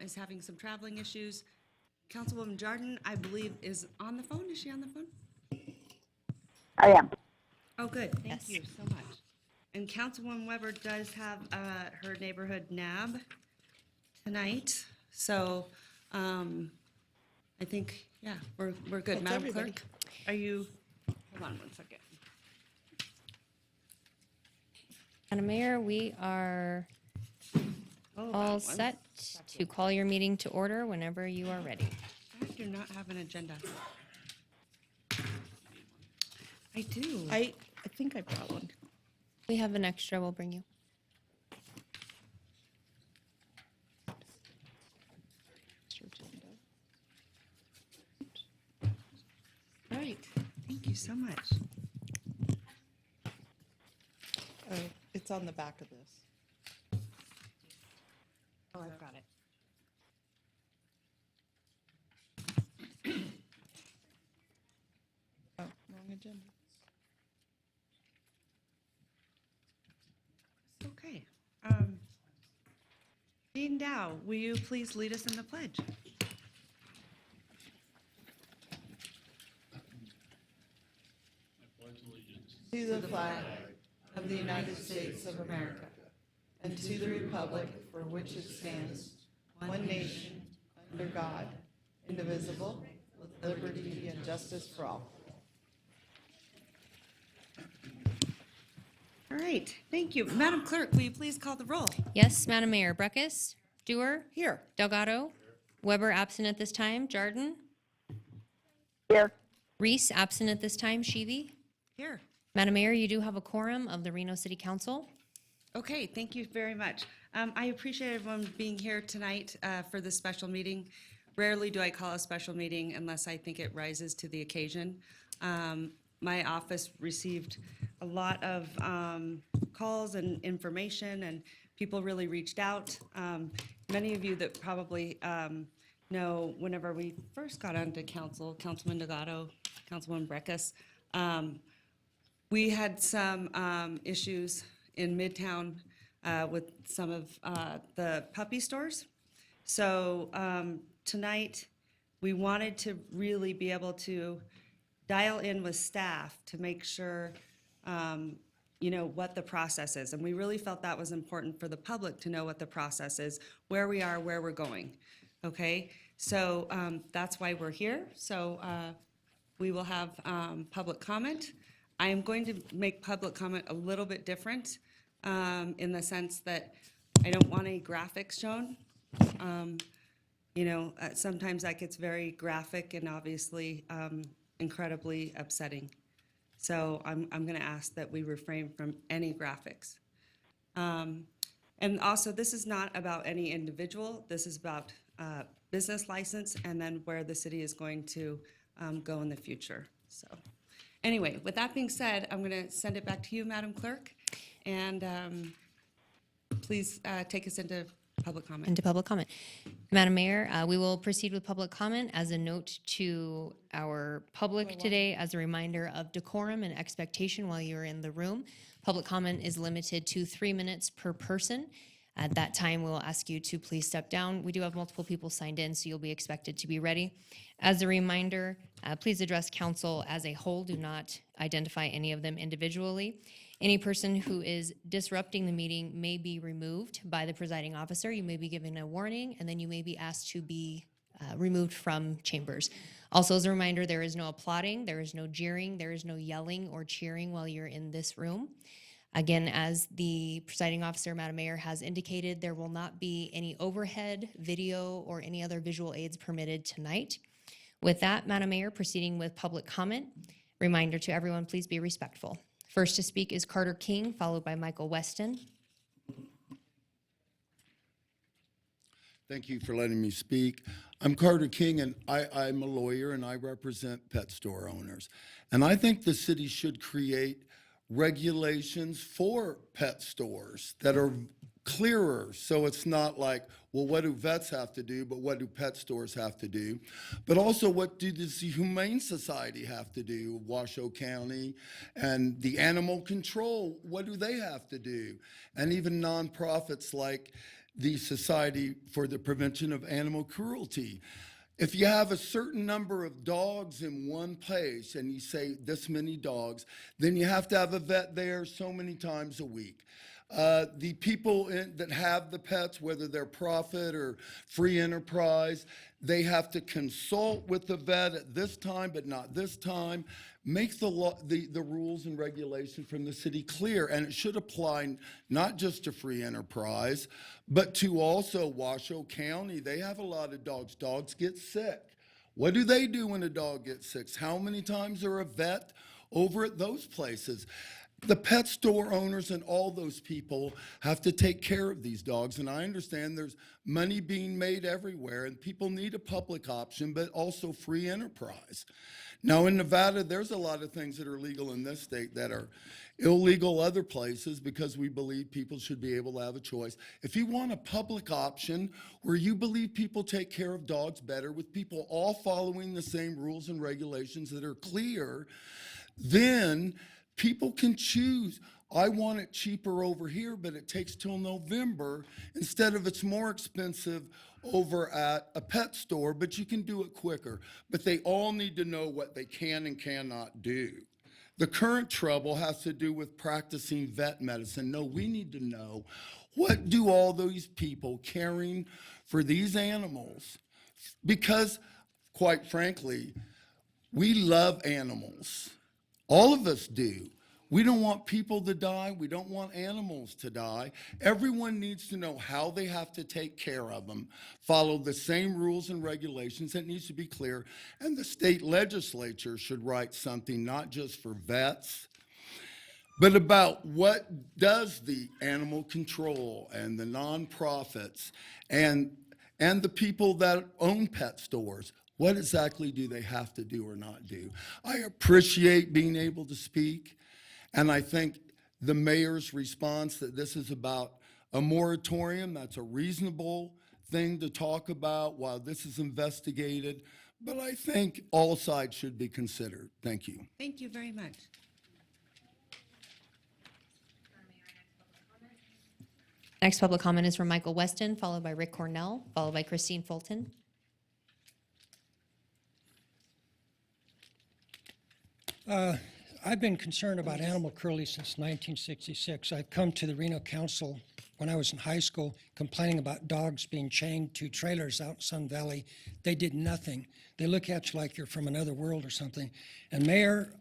is having some traveling issues. Councilwoman Jordan, I believe, is on the phone. Is she on the phone? I am. Oh, good. Thank Yes. you so much. And Councilwoman Weber does have her neighborhood NAB tonight. So I think, yeah, we're good. That's Madam everybody. Clerk, are you, hold on one second. Madam Mayor, we are Hold on all one set second. to call your meeting to order whenever you are ready. I do not have an agenda. I do. I think I brought one. We have an extra we'll bring you. All right. Thank you so much. It's on the back of this. Oh, I've got it. Oh, wrong agenda. Okay. Dean Dow, will you please lead us in the pledge? To the flag of the United States of America and to the republic for which it stands, one nation, under God, indivisible, with liberty and justice for all. All right. Thank you. Madam Clerk, will you please call the roll? Yes, Madam Mayor, Breckus, Dewar, Here. Delgado, Weber absent at this time, Jordan, Here. Reese absent at this time, Shivi. Here. Madam Mayor, you do have a quorum of the Reno City Council. Okay, thank you very much. I appreciate everyone being here tonight for this special meeting. Rarely do I call a special meeting unless I think it rises to the occasion. My office received a lot of calls and information, and people really reached out. Many of you that probably know whenever we first got onto council, Councilman Delgado, Councilwoman Breckus, we had some issues in Midtown with some of the puppy stores. So tonight, we wanted to really be able to dial in with staff to make sure, you know, what the process is. And we really felt that was important for the public to know what the process is, where we are, where we're going. Okay? So that's why we're here. So we will have public comment. I am going to make public comment a little bit different in the sense that I don't want any graphics shown. You know, sometimes that gets very graphic and obviously incredibly upsetting. So I'm going to ask that we refrain from any graphics. And also, this is not about any individual. This is about business license and then where the city is going to go in the future. So anyway, with that being said, I'm going to send it back to you, Madam Clerk, and please take us into public comment. Into public comment. Madam Mayor, we will proceed with public comment. As a note to our public today, as a reminder of decorum and expectation while you're in the room, public comment is limited to 3 minutes per person. At that time, we will ask you to please step down. We do have multiple people signed in, so you'll be expected to be ready. As a reminder, please address council as a whole. Do not identify any of them individually. Any person who is disrupting the meeting may be removed by the presiding officer. You may be given a warning, and then you may be asked to be removed from chambers. Also, as a reminder, there is no applauding, there is no jeering, there is no yelling or cheering while you're in this room. Again, as the presiding officer, Madam Mayor, has indicated, there will not be any overhead, video, or any other visual aids permitted tonight. With that, Madam Mayor, proceeding with public comment. Reminder to everyone, please be respectful. First to speak is Carter King, followed by Michael Weston. Thank you for letting me speak. I'm Carter King, and I'm a lawyer, and I represent pet store owners. And I think the city should create regulations for pet stores that are clearer, so it's not like, well, what do vets have to do, but what do pet stores have to do? But also, what do the Humane Society have to do, Washoe County, and the animal control, what do they have to do? And even nonprofits like the Society for the Prevention of Animal Cruelty. If you have a certain number of dogs in one place and you say this many dogs, then you have to have a vet there so many times a week. The people that have the pets, whether they're profit or free enterprise, they have to consult with the vet at this time, but not this time. Make the rules and regulations from the city clear, and it should apply not just to free enterprise, but to also Washoe County. They have a lot of dogs. Dogs get sick. What do they do when a dog gets sick? How many times are a vet over at those places? The pet store owners and all those people have to take care of these dogs. And I understand there's money being made everywhere and people need a public option, but also free enterprise. Now in Nevada, there's a lot of things that are legal in this state that are illegal other places because we believe people should be able to have a choice. If you want a public option where you believe people take care of dogs better with people all following the same rules and regulations that are clear, then people can choose. I want it cheaper over here, but it takes till November instead of it's more expensive over at a pet store, but you can do it quicker. But they all need to know what they can and cannot do. The current trouble has to do with practicing vet medicine. No, we need to know, what do all those people caring for these animals? Because, quite frankly, we love animals. All of us do. We don't want people to die. We don't want animals to die. Everyone needs to know how they have to take care of them, follow the same rules and regulations. It needs to be clear. And the state legislature should write something not just for vets, but about what does the animal control and the nonprofits and the people that own pet stores, what exactly do they have to do or not do? I appreciate being able to speak. And I think the mayor's response that this is about a moratorium, that's a reasonable thing to talk about while this is investigated. But I think all sides should be considered. Thank you. Thank you very much. Next public comment is from Michael Weston, followed by Rick Cornell, followed by Christine Fulton. I've been concerned about animal cruelty since 1966. I've come to the Reno Council when I was in high school complaining about dogs being chained to trailers out in Sun Valley. They did nothing. They look at you like you're from another world or something. And Mayor,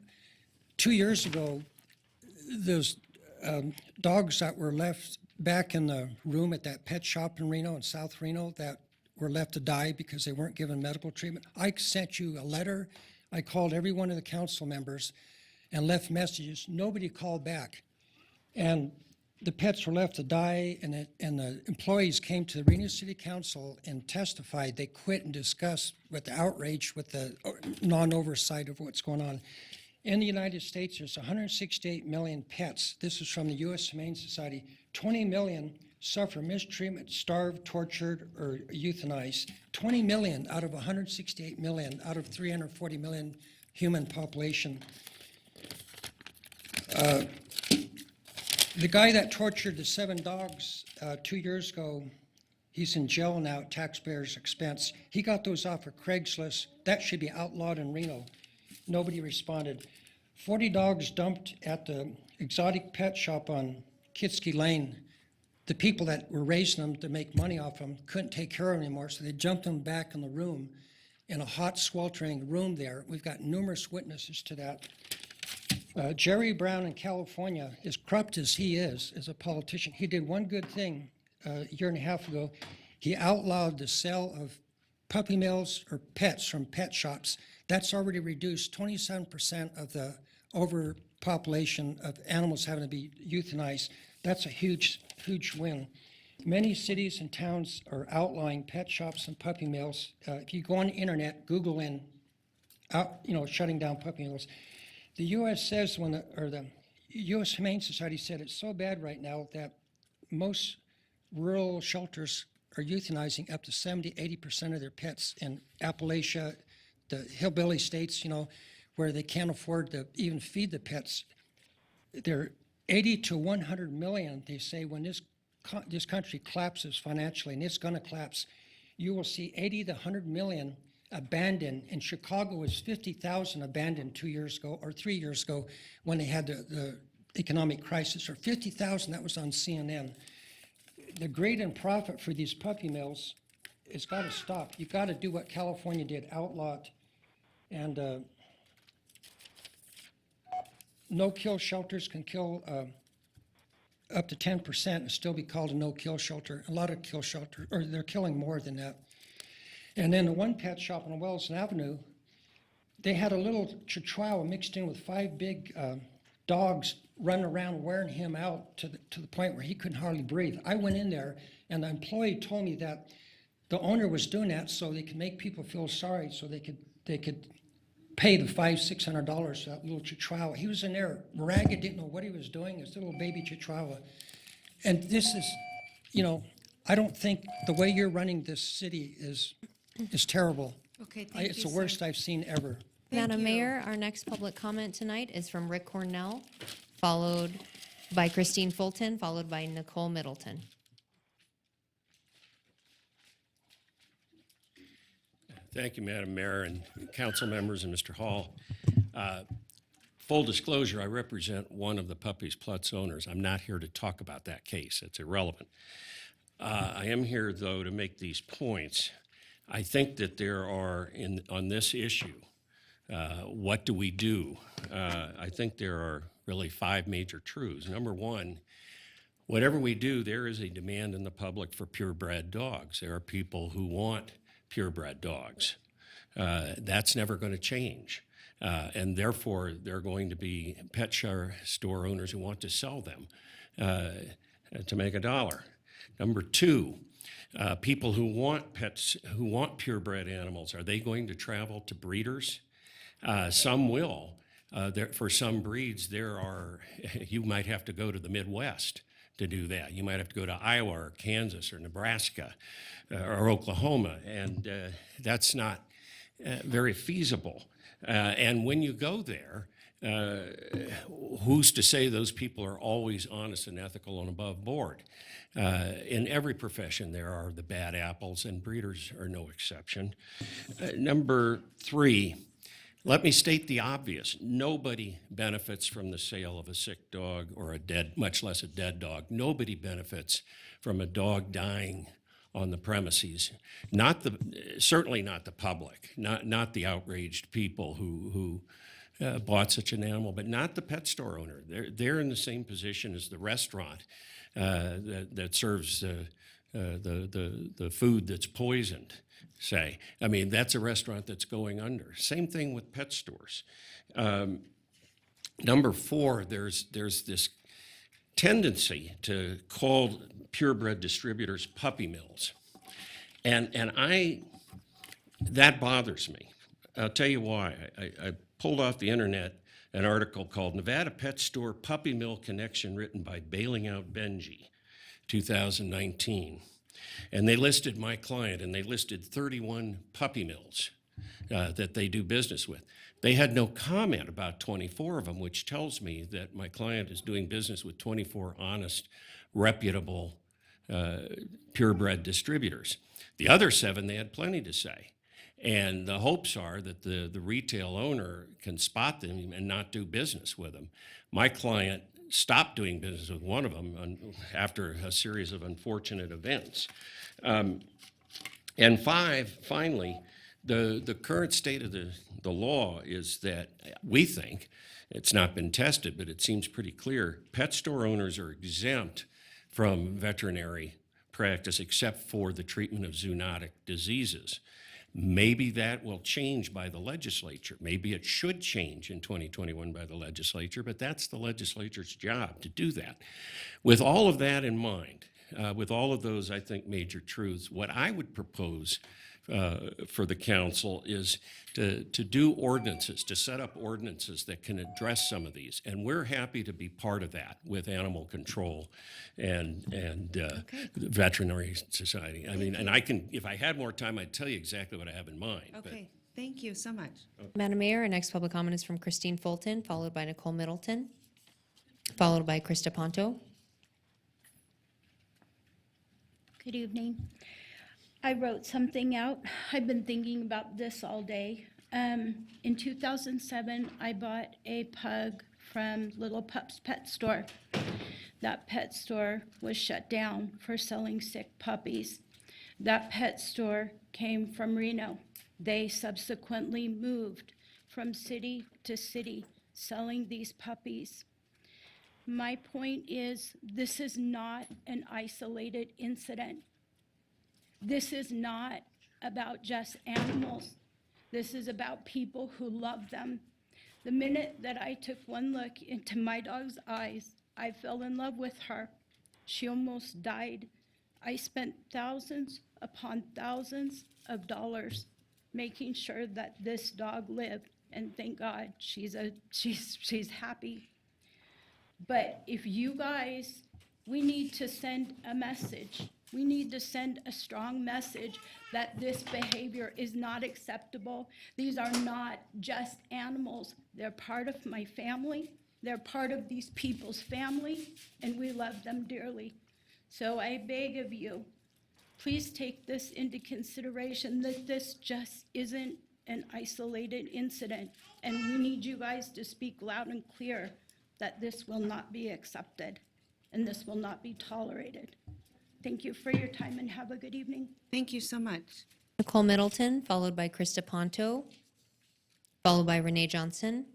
2 years ago, those dogs that were left back in the room at that pet shop in Reno, in South Reno, that were left to die because they weren't given medical treatment. I sent you a letter. I called every one of the council members and left messages. Nobody called back. And the pets were left to die, and the employees came to the Reno City Council and testified. They quit and discussed with the outrage, with the non-oversight of what's going on. In the United States, there's 168 million pets. This is from the U.S. Humane Society. 20 million suffer mistreatment, starved, tortured, or euthanized. 20 million out of 168 million, out of 340 million human population. The guy that tortured the 7 dogs 2 years ago, he's in jail now at taxpayers' expense. He got those off of Craigslist. That should be outlawed in Reno. Nobody responded. 40 dogs dumped at the exotic pet shop on Kitsky Lane. The people that were raising them to make money off them couldn't take care of them anymore, so they jumped them back in the room, in a hot, sweltering room there. We've got numerous witnesses to that. Jerry Brown in California, as corrupt as he is as a politician, he did one good thing a year and a half ago. He outlawed the sale of puppy mills or pets from pet shops. That's already reduced 27% of the overpopulation of animals having to be euthanized. That's a huge, huge win. Many cities and towns are outlawing pet shops and puppy mills. If you go on the internet, Google in, shutting down puppy mills. The U.S. says the U.S. Humane Society said it's so bad right now that most rural shelters are euthanizing up to 70-80% of their pets in Appalachia, the hillbilly states, where they can't afford to even feed the pets. They're 80 to 100 million, they say, when this this country collapses financially, and it's gonna collapse, you will see 80 to 100 million abandoned. In Chicago was 50,000 abandoned 2 years ago, or 3 years ago, when they had the economic crisis, or 50,000, that was on CNN. The grade and profit for these puppy mills has got to stop. You've got to do what California did, outlaw it. And no-kill shelters can kill up to 10% and still be called a no-kill shelter. A lot of kill shelter, or they're killing more than that. And then the one pet shop on Wellesley Avenue, they had a little Chihuahua mixed in with 5 big dogs running around wearing him out to the point where he couldn't hardly breathe. I went in there, and the employee told me that the owner was doing that so they could make people feel sorry, so they could pay the $500-600 for that little Chihuahua. He was in there ragged, didn't know what he was doing, his little baby Chihuahua. And this is, I don't think the way you're running this city is terrible. Okay, thank you, It's the sir. worst I've seen ever. Madam you. Mayor, our next public comment tonight is from Rick Cornell, followed by Christine Fulton, followed by Nicole Middleton. Thank you, Madam Mayor and council members and Mr. Hall. Full disclosure, I represent one of the Puppies Plus owners. I'm not here to talk about that case. It's irrelevant. I am here, though, to make these points. I think that there are, on this issue, what do we do? I think there are really 5 major truths. Number one, whatever we do, there is a demand in the public for purebred dogs. There are people who want purebred dogs. That's never going to change. And therefore, there are going to be pet store owners who want to sell them to make a dollar. Number two, people who want pets, who want purebred animals, are they going to travel to breeders? Some will. For some breeds, you might have to go to the Midwest to do that. You might have to go to Iowa or Kansas or Nebraska or Oklahoma, and that's not very feasible. And when you go there, who's to say those people are always honest and ethical and above board? In every profession, there are the bad apples, and breeders are no exception. Number three, let me state the obvious. Nobody benefits from the sale of a sick dog or a dead, much less a dead dog. Nobody benefits from a dog dying on the premises. Certainly not the public, not the outraged people who bought such an animal, but not the pet store owner. They're in the same position as the restaurant that serves the food that's poisoned, say. I mean, that's a restaurant that's going under. Same thing with pet stores. Number four, there's this tendency to call purebred distributors puppy mills. And that bothers me. I'll tell you why. I pulled off the internet an article called Nevada Pet Store Puppy Mill Connection, written by Bailing Out Benji, 2019. And they listed my client, and they listed 31 puppy mills that they do business with. They had no comment about 24 of them, which tells me that my client is doing business with 24 honest, reputable, purebred distributors. The other 7, they had plenty to say. And the hopes are that the retail owner can spot them and not do business with them. My client stopped doing business with one of them after a series of unfortunate events. And 5, finally, the current state of the law is that we think, it's not been tested, but it seems pretty clear, pet store owners are exempt from veterinary practice except for the treatment of zoonotic diseases. Maybe that will change by the legislature. Maybe it should change in 2021 by the legislature, but that's the legislature's job to do that. With all of that in mind, with all of those, I think, major truths, what I would propose for the council is to do ordinances, to set up ordinances that can address some of these. And we're happy to be part of that with animal control and the veterinary society. I mean, and I can, if I had more time, I'd tell you exactly what I have in mind. Okay, thank you so much. Madam Mayor, our next public comment is from Christine Fulton, followed by Nicole Middleton, followed by Krista Ponto. Good evening. I wrote something out. I've been thinking about this all day. In 2007, I bought a pug from Little Pup's Pet Store. That pet store was shut down for selling sick puppies. That pet store came from Reno. They subsequently moved from city to city selling these puppies. My point is, this is not an isolated incident. This is not about just animals. This is about people who love them. The minute that I took one look into my dog's eyes, I fell in love with her. She almost died. I spent thousands upon thousands of dollars making sure that this dog lived, and thank God she's happy. But if you guys, we need to send a message. We need to send a strong message that this behavior is not acceptable. These are not just animals. They're part of my family. They're part of these people's family, and we love them dearly. So I beg of you, please take this into consideration, that this just isn't an isolated incident. And we need you guys to speak loud and clear that this will not be accepted and this will not be tolerated. Thank you for your time and have a good evening. Thank you so much. Nicole Middleton, followed by Krista Ponto, followed by Renee Johnson.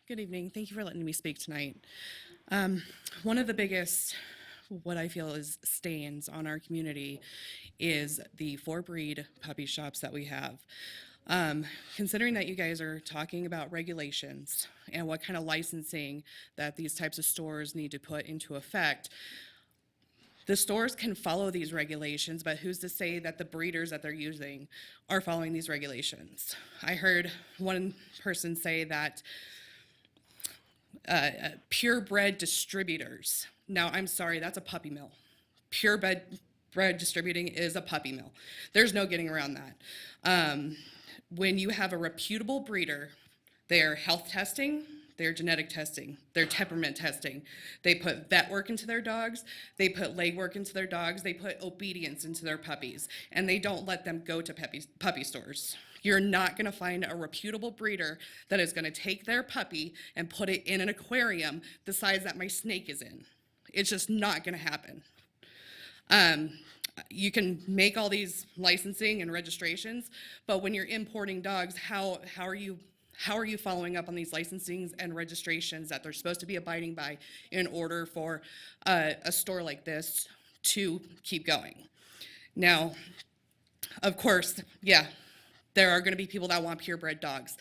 Good evening. Thank you for letting me speak tonight. One of the biggest, what I feel is stains on our community is the four-breed puppy shops that we have. Considering that you guys are talking about regulations and what kind of licensing that these types of stores need to put into effect, the stores can follow these regulations, but who's to say that the breeders that they're using are following these regulations? I heard one person say that purebred distributors. Now, I'm sorry, that's a puppy mill. Purebred distributing is a puppy mill. There's no getting around that. When you have a reputable breeder, they're health testing, they're genetic testing, they're temperament testing. They put vet work into their dogs, they put leg work into their dogs, they put obedience into their puppies, and they don't let them go to puppy stores. You're not going to find a reputable breeder that is going to take their puppy and put it in an aquarium the size that my snake is in. It's just not going to happen. You can make all these licensing and registrations, but when you're importing dogs, how are you following up on these licensings and registrations that they're supposed to be abiding by in order for a store like this to keep going? Now, of course, yeah, there are going to be people that want purebred dogs.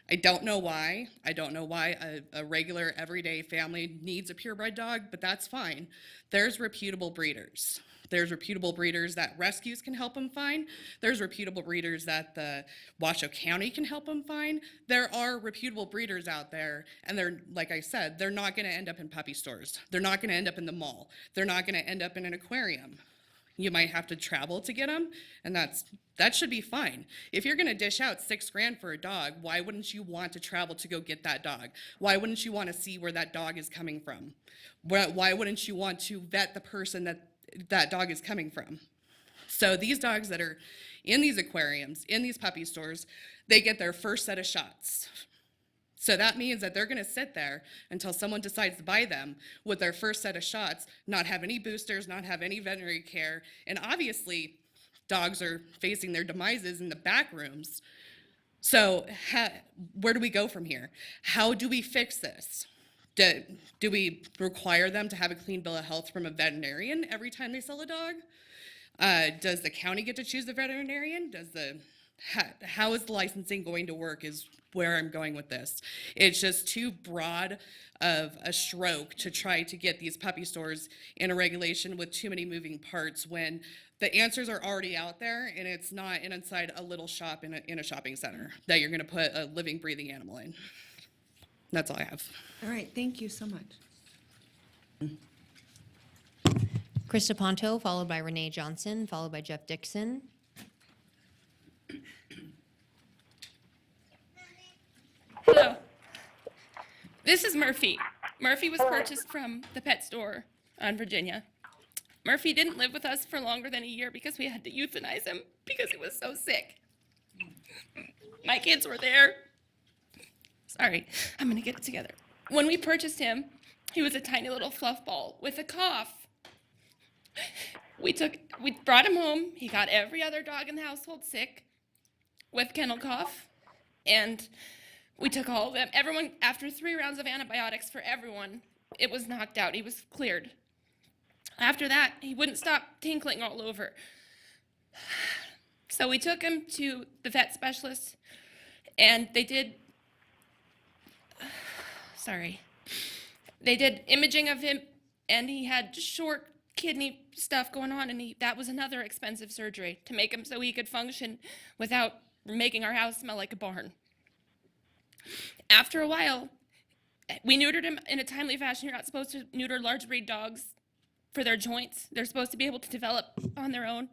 I don't know why. I don't know why a regular, everyday family needs a purebred dog, but that's fine. There's reputable breeders. There's reputable breeders that rescues can help them find. There's reputable breeders that the Washoe County can help them find. There are reputable breeders out there, and they're, like I said, they're not going to end up in puppy stores. They're not going to end up in the mall. They're not going to end up in an aquarium. You might have to travel to get them, and that should be fine. If you're going to dish out $6,000 for a dog, why wouldn't you want to travel to go get that dog? Why wouldn't you want to see where that dog is coming from? Why wouldn't you want to vet the person that dog is coming from? So these dogs that are in these aquariums, in these puppy stores, they get their first set of shots. So that means that they're going to sit there until someone decides to buy them with their first set of shots, not have any boosters, not have any veterinary care. And obviously, dogs are facing their demises in the back rooms. So where do we go from here? How do we fix this? Do we require them to have a clean bill of health from a veterinarian every time they sell a dog? Does the county get to choose the veterinarian? How is the licensing going to work is where I'm going with this. It's just too broad of a stroke to try to get these puppy stores in a regulation with too many moving parts when the answers are already out there, and it's not inside a little shop in a shopping center that you're going to put a living, breathing animal in. That's all I have. All right, thank you so much. Krista Ponto, followed by Renee Johnson, followed by Jeff Dixon. Hello. This is Murphy. Murphy was purchased from the pet store on Virginia. Murphy didn't live with us for longer than a year because we had to euthanize him because he was so sick. My kids were there. Sorry, I'm gonna get it together. When we purchased him, he was a tiny little fluff ball with a cough. We brought him home. He got every other dog in the household sick with kennel cough, and we took all of them. Everyone, after 3 rounds of antibiotics for everyone, it was knocked out. He was cleared. After that, he wouldn't stop tinkling all over. So we took him to the vet specialist, and they did imaging of him, and he had short kidney stuff going on, and that was another expensive surgery to make him so he could function without making our house smell like a barn. After a while, we neutered him in a timely fashion. You're not supposed to neuter large breed dogs for their joints. They're supposed to be able to develop on their own.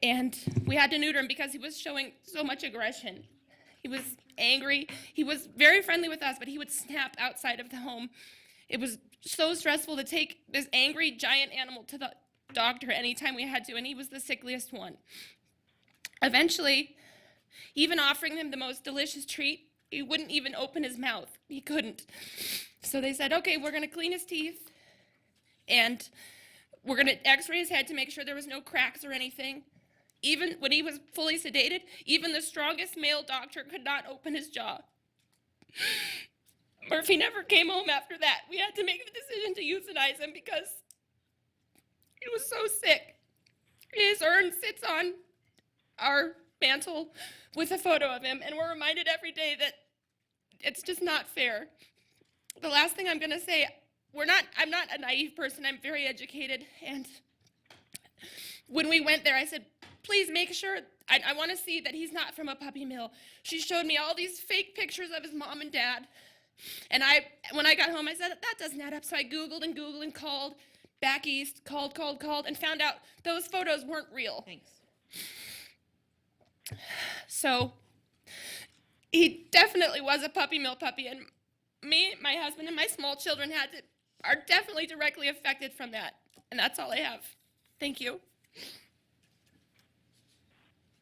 And we had to neuter him because he was showing so much aggression. He was angry. He was very friendly with us, but he would snap outside of the home. It was so stressful to take this angry giant animal to the doctor anytime we had to, and he was the sickliest one. Eventually, even offering him the most delicious treat, he wouldn't even open his mouth. He couldn't. So they said, okay, we're going to clean his teeth, and we're going to x-ray his head to make sure there was no cracks or anything. Even when he was fully sedated, even the strongest male doctor could not open his jaw. Murphy never came home after that. We had to make the decision to euthanize him because he was so sick. His urn sits on our mantle with a photo of him, and we're reminded every day that it's just not fair. The last thing I'm going to say, I'm not a naive person. I'm very educated, and when we went there, I said, please make sure, I want to see that he's not from a puppy mill. She showed me all these fake pictures of his mom and dad. And when I got home, I said, that doesn't add up. So I Googled and called back east, called, and found out those photos weren't real. Thanks. So he definitely was a puppy mill puppy. And me, my husband, and my small children are definitely directly affected from that. And that's all I have. Thank you.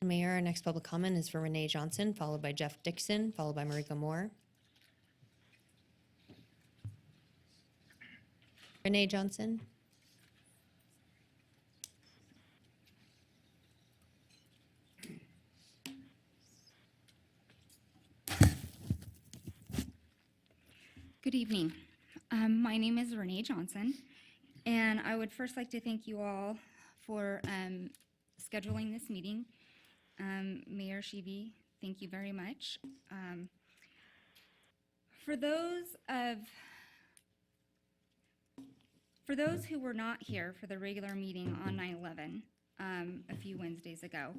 Mayor, our next public comment is for Renee Johnson, followed by Jeff Dixon, followed by Mariko Moore. Renee Johnson. Good evening. My name is Renee Johnson, and I would first like to thank you all for scheduling this meeting. Mayor Shivi, thank you very much. For those who were not here for the regular meeting on 9/11 a few Wednesdays ago,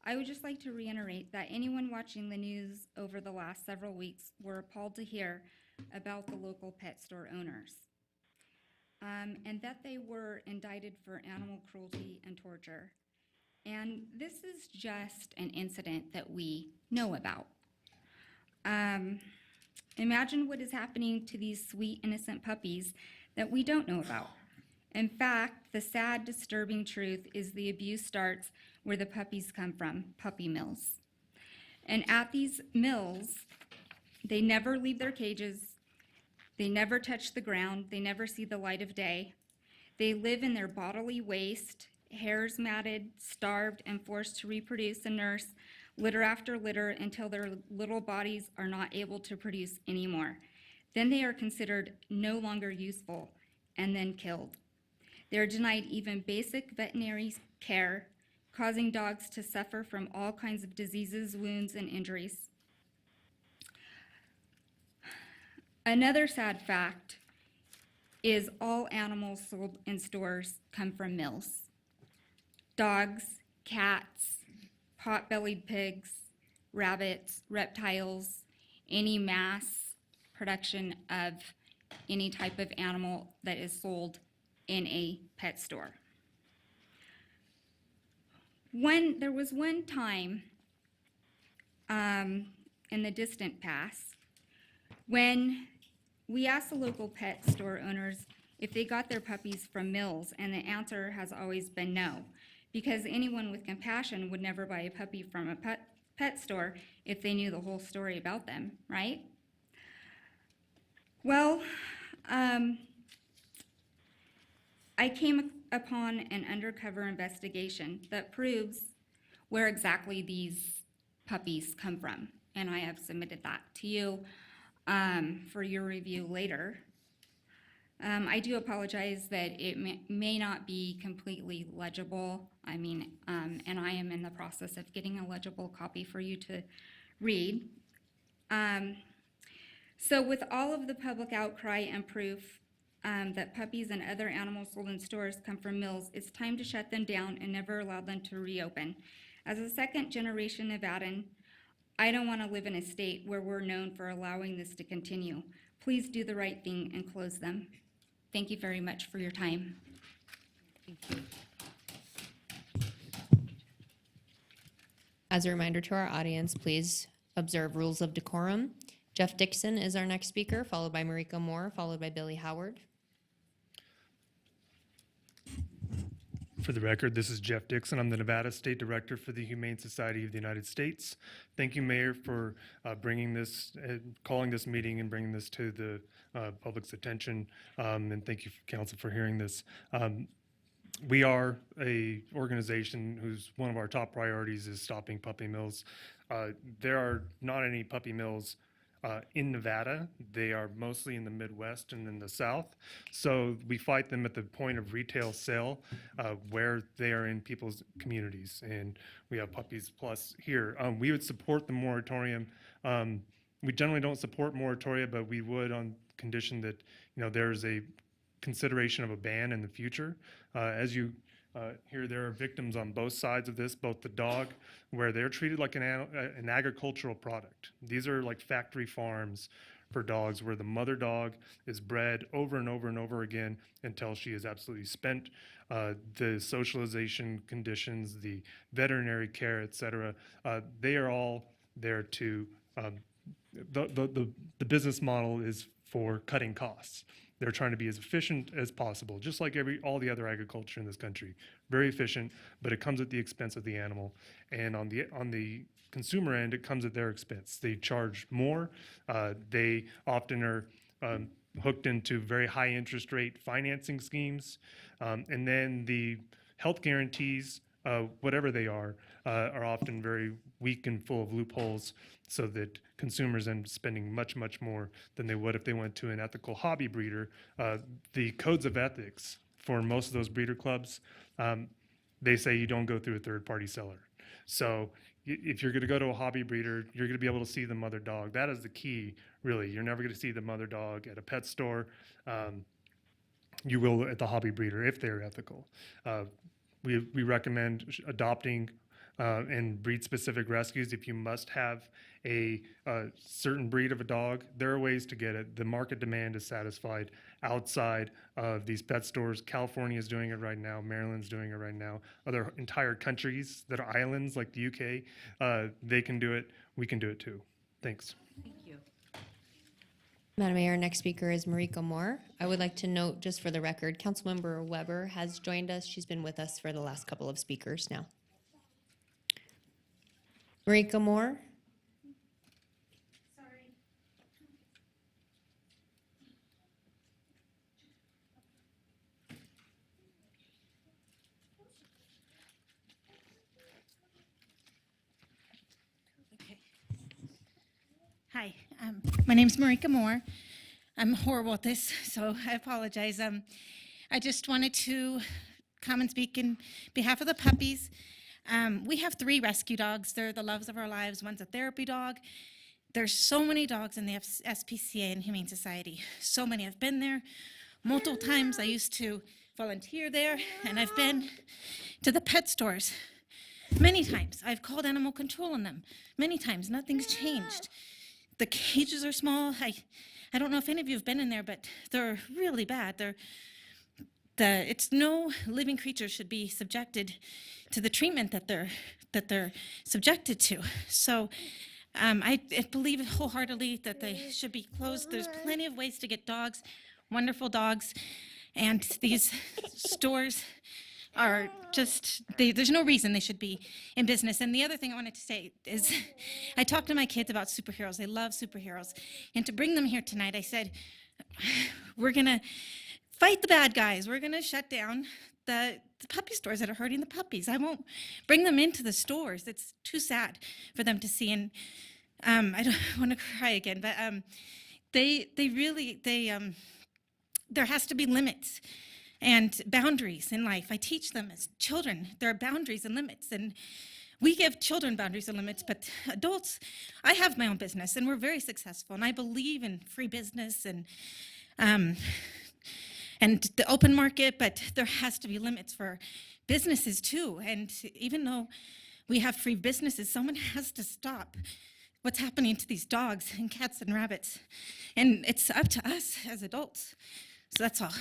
I would just like to reiterate that anyone watching the news over the last several weeks were appalled to hear about the local pet store owners, and that they were indicted for animal cruelty and torture. And this is just an incident that we know about. Imagine what is happening to these sweet, innocent puppies that we don't know about. In fact, the sad, disturbing truth is the abuse starts where the puppies come from, puppy mills. And at these mills, they never leave their cages, they never touch the ground, they never see the light of day. They live in their bodily waste, hairs matted, starved, and forced to reproduce and nurse litter after litter until their little bodies are not able to produce anymore. Then they are considered no longer useful and then killed. They are denied even basic veterinary care, causing dogs to suffer from all kinds of diseases, wounds, and injuries. Another sad fact is all animals sold in stores come from mills. Dogs, cats, pot-bellied pigs, rabbits, reptiles, any mass production of any type of animal that is sold in a pet store. There was one time in the distant past when We asked the local pet store owners if they got their puppies from mills, and the answer has always been no, because anyone with compassion would never buy a puppy from a pet store if they knew the whole story about them, right? Well, I came upon an undercover investigation that proves where exactly these puppies come from, and I have submitted that to you for your review later. I do apologize that it may not be completely legible. I mean, and I am in the process of getting a legible copy for you to read. So with all of the public outcry and proof that puppies and other animals sold in stores come from mills, it's time to shut them down and never allow them to reopen. As a second-generation Nevadan, I don't want to live in a state where we're known for allowing this to continue. Please do the right thing and close them. Thank you very much for your time. As a reminder to our audience, please observe rules of decorum. Jeff Dixon is our next speaker, followed by Mariko Moore, followed by Billy Howard. For the record, this is Jeff Dixon. I'm the Nevada State Director for the Humane Society of the United States. Thank you, Mayor, for bringing this, calling this meeting and bringing this to the public's attention. And thank you, Council, for hearing this. We are a organization whose one of our top priorities is stopping puppy mills. There are not any puppy mills in Nevada. They are mostly in the Midwest and in the South. So we fight them at the point of retail sale where they are in people's communities. And we have Puppies Plus here. We would support the moratorium. We generally don't support moratoria, but we would on condition that there's a consideration of a ban in the future. As you here, there are victims on both sides of this, both the dog, where they're treated like an agricultural product. These are like factory farms for dogs where the mother dog is bred over and over and over again until she is absolutely spent. The socialization conditions, the veterinary care, et cetera, they are all there to, the business model is for cutting costs. They're trying to be as efficient as possible, just like all the other agriculture in this country. Very efficient, but it comes at the expense of the animal. And on the consumer end, it comes at their expense. They charge more. They often are hooked into very high interest rate financing schemes. And then the health guarantees, whatever they are often very weak and full of loopholes, so that consumers end up spending much, much more than they would if they went to an ethical hobby breeder. The codes of ethics for most of those breeder clubs, they say you don't go through a third-party seller. So if you're going to go to a hobby breeder, you're going to be able to see the mother dog. That is the key, really. You're never going to see the mother dog at a pet store. You will at the hobby breeder if they're ethical. We recommend adopting and breed-specific rescues if you must have a certain breed of a dog. There are ways to get it. The market demand is satisfied outside of these pet stores. California is doing it right now. Maryland's doing it right now. Other entire countries that are islands like the UK, they can do it. We can do it too. Thanks. Thank you. Madam Mayor, next speaker is Mariko Moore. I would like to note, just for the record, Councilmember Weber has joined us. She's been with us for the last couple of speakers now. Mariko Moore. Hi, my name's Mariko Moore. I'm horrible at this, so I apologize. I just wanted to come and speak in behalf of the puppies. We have 3 rescue dogs. They're the loves of our lives. One's a therapy dog. There's so many dogs in the SPCA and Humane Society. So many. I've been there multiple times. I used to volunteer there, and I've been to the pet stores many times. I've called animal control on them many times. Nothing's changed. The cages are small. I don't know if any of you have been in there, but they're really bad. It's no living creature should be subjected to the treatment that they're subjected to. So I believe wholeheartedly that they should be closed. There's plenty of ways to get dogs, wonderful dogs, and these stores are just, there's no reason they should be in business. And the other thing I wanted to say is I talked to my kids about superheroes. They love superheroes. And to bring them here tonight, I said, we're going to fight the bad guys. We're going to shut down the puppy stores that are hurting the puppies. I won't bring them into the stores. It's too sad for them to see. And I don't want to cry again, but there has to be limits and boundaries in life. I teach them as children, there are boundaries and limits. And we give children boundaries and limits, but adults, I have my own business and we're very successful. And I believe in free business and the open market, but there has to be limits for businesses too. And even though we have free businesses, someone has to stop what's happening to these dogs and cats and rabbits. And it's up to us as adults. So that's all.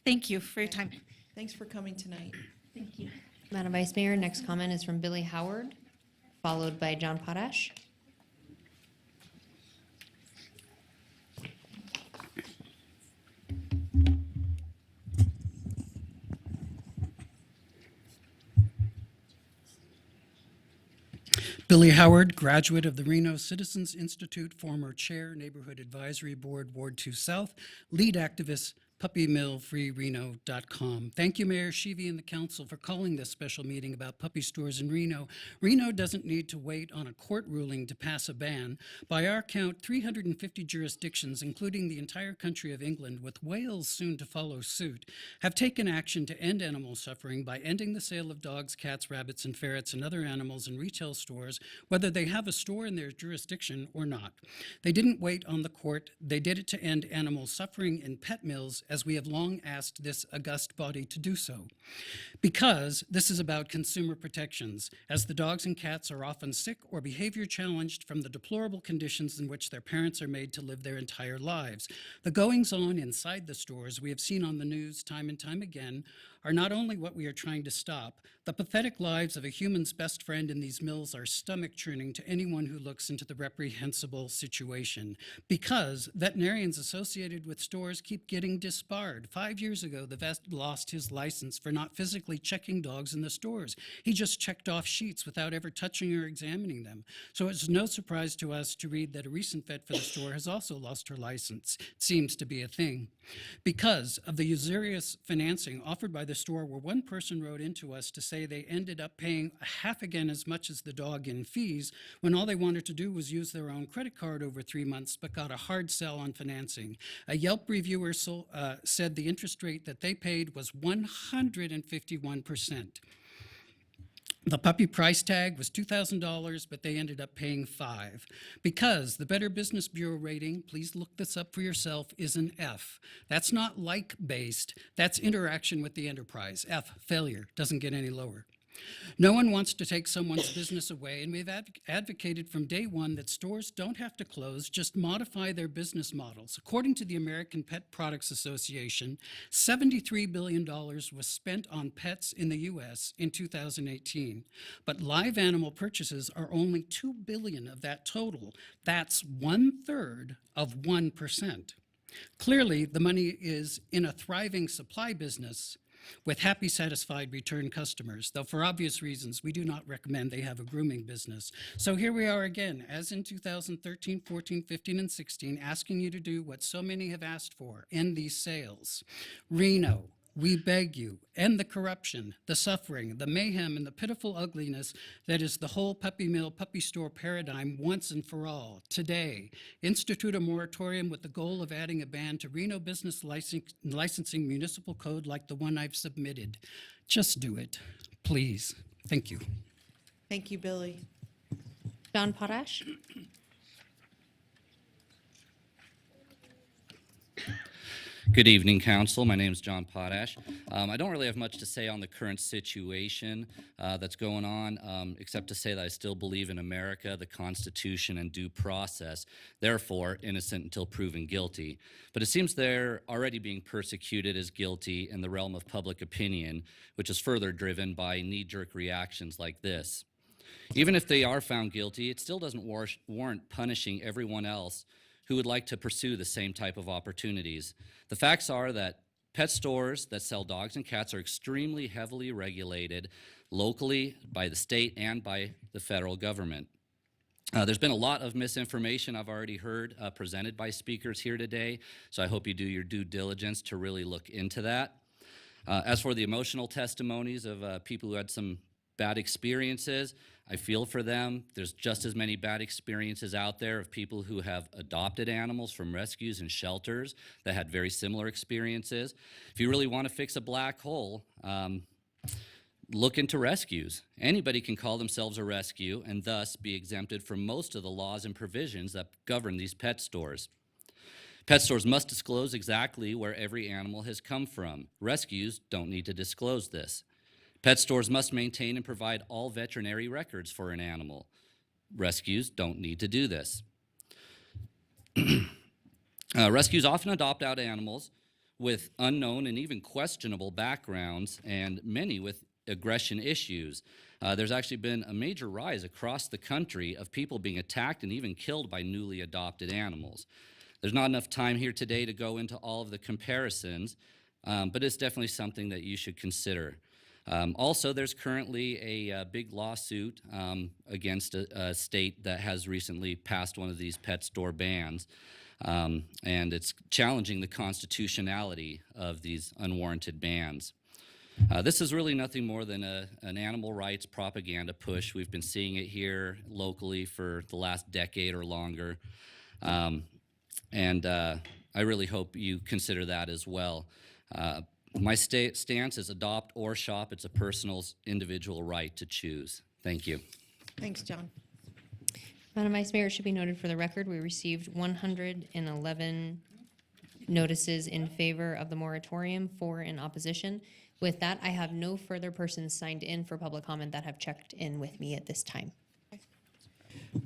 Thank you for your time. Thanks for coming tonight. Thank you. Madam Vice Mayor, next comment is from Billy Howard, followed by John Potash. Billy Howard, graduate of the Reno Citizens Institute, former chair, Neighborhood Advisory Board, Ward 2 South, lead activist, puppymillfreereno.com. Thank you, Mayor Sheevy and the council for calling this special meeting about puppy stores in Reno. Reno doesn't need to wait on a court ruling to pass a ban. By our count, 350 jurisdictions, including the entire country of England, with Wales soon to follow suit, have taken action to end animal suffering by ending the sale of dogs, cats, rabbits, and ferrets and other animals in retail stores, whether they have a store in their jurisdiction or not. They didn't wait on the court. They did it to end animal suffering in pet mills, as we have long asked this august body to do so. Because this is about consumer protections, as the dogs and cats are often sick or behavior challenged from the deplorable conditions in which their parents are made to live their entire lives. The goings-on inside the stores we have seen on the news time and time again are not only what we are trying to stop, the pathetic lives of a human's best friend in these mills are stomach-churning to anyone who looks into the reprehensible situation. Because veterinarians associated with stores keep getting disbarred. 5 years ago, the vet lost his license for not physically checking dogs in the stores. He just checked off sheets without ever touching or examining them. So it's no surprise to us to read that a recent vet for the store has also lost her license. It seems to be a thing. Because of the usurious financing offered by the store, where one person wrote into us to say they ended up paying half again as much as the dog in fees when all they wanted to do was use their own credit card over 3 months, but got a hard sell on financing. A Yelp reviewer said the interest rate that they paid was 151%. The puppy price tag was $2,000, but they ended up paying $5,000. Because the Better Business Bureau rating, please look this up for yourself, is an F. That's not like-based, that's interaction with the enterprise. F, failure, doesn't get any lower. No one wants to take someone's business away, and we've advocated from day one that stores don't have to close, just modify their business models. According to the American Pet Products Association, $73 billion was spent on pets in the U.S. in 2018, but live animal purchases are only $2 billion of that total. That's 1/3 of 1%. Clearly, the money is in a thriving supply business with happy, satisfied return customers, though for obvious reasons, we do not recommend they have a grooming business. So here we are again, as in 2013, 14, 15, and 16, asking you to do what so many have asked for, end these sales. Reno, we beg you, end the corruption, the suffering, the mayhem, and the pitiful ugliness that is the whole puppy mill, puppy store paradigm once and for all. Today, institute a moratorium with the goal of adding a ban to Reno business licensing municipal code like the one I've submitted. Just do it, please. Thank you. Thank you, Billy. John Potash. Good evening, Council. My name is John Potash. I don't really have much to say on the current situation that's going on, except to say that I still believe in America, the Constitution, and due process. Therefore, innocent until proven guilty. But it seems they're already being persecuted as guilty in the realm of public opinion, which is further driven by knee-jerk reactions like this. Even if they are found guilty, it still doesn't warrant punishing everyone else who would like to pursue the same type of opportunities. The facts are that pet stores that sell dogs and cats are extremely heavily regulated locally by the state and by the federal government. There's been a lot of misinformation I've already heard presented by speakers here today, so I hope you do your due diligence to really look into that. As for the emotional testimonies of people who had some bad experiences, I feel for them. There's just as many bad experiences out there of people who have adopted animals from rescues and shelters that had very similar experiences. If you really want to fix a black hole, look into rescues. Anybody can call themselves a rescue and thus be exempted from most of the laws and provisions that govern these pet stores. Pet stores must disclose exactly where every animal has come from. Rescues don't need to disclose this. Pet stores must maintain and provide all veterinary records for an animal. Rescues don't need to do this. Rescues often adopt out animals with unknown and even questionable backgrounds, and many with aggression issues. There's actually been a major rise across the country of people being attacked and even killed by newly adopted animals. There's not enough time here today to go into all of the comparisons, but it's definitely something that you should consider. Also, there's currently a big lawsuit against a state that has recently passed one of these pet store bans, and it's challenging the constitutionality of these unwarranted bans. This is really nothing more than an animal rights propaganda push. We've been seeing it here locally for the last decade or longer, and I really hope you consider that as well. My stance is adopt or shop. It's a personal, individual right to choose. Thank you. Thanks, John. Madam Vice Mayor, it should be noted for the record, we received 111 notices in favor of the moratorium, 4 in opposition. With that, I have no further persons signed in for public comment that have checked in with me at this time.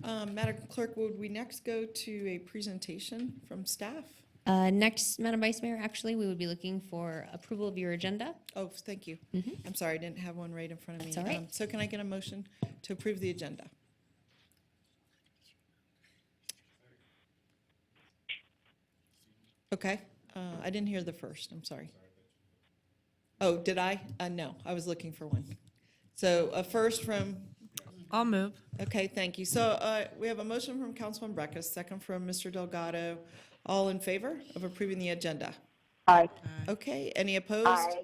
Madam Clerk, would we next go to a presentation from staff? Next, Madam Vice Mayor, actually, we would be looking for approval of your agenda. Oh, thank you. I'm sorry, I didn't have one right in front of me. That's all right. So can I get a motion to approve the agenda? Okay, I didn't hear the first, I'm sorry. Oh, did I? No, I was looking for one. So a first from, I'll move. okay, thank you. So we have a motion from Councilman Breckus, second from Mr. Delgado. All in favor of approving the agenda? Aye. Okay, any opposed? Aye.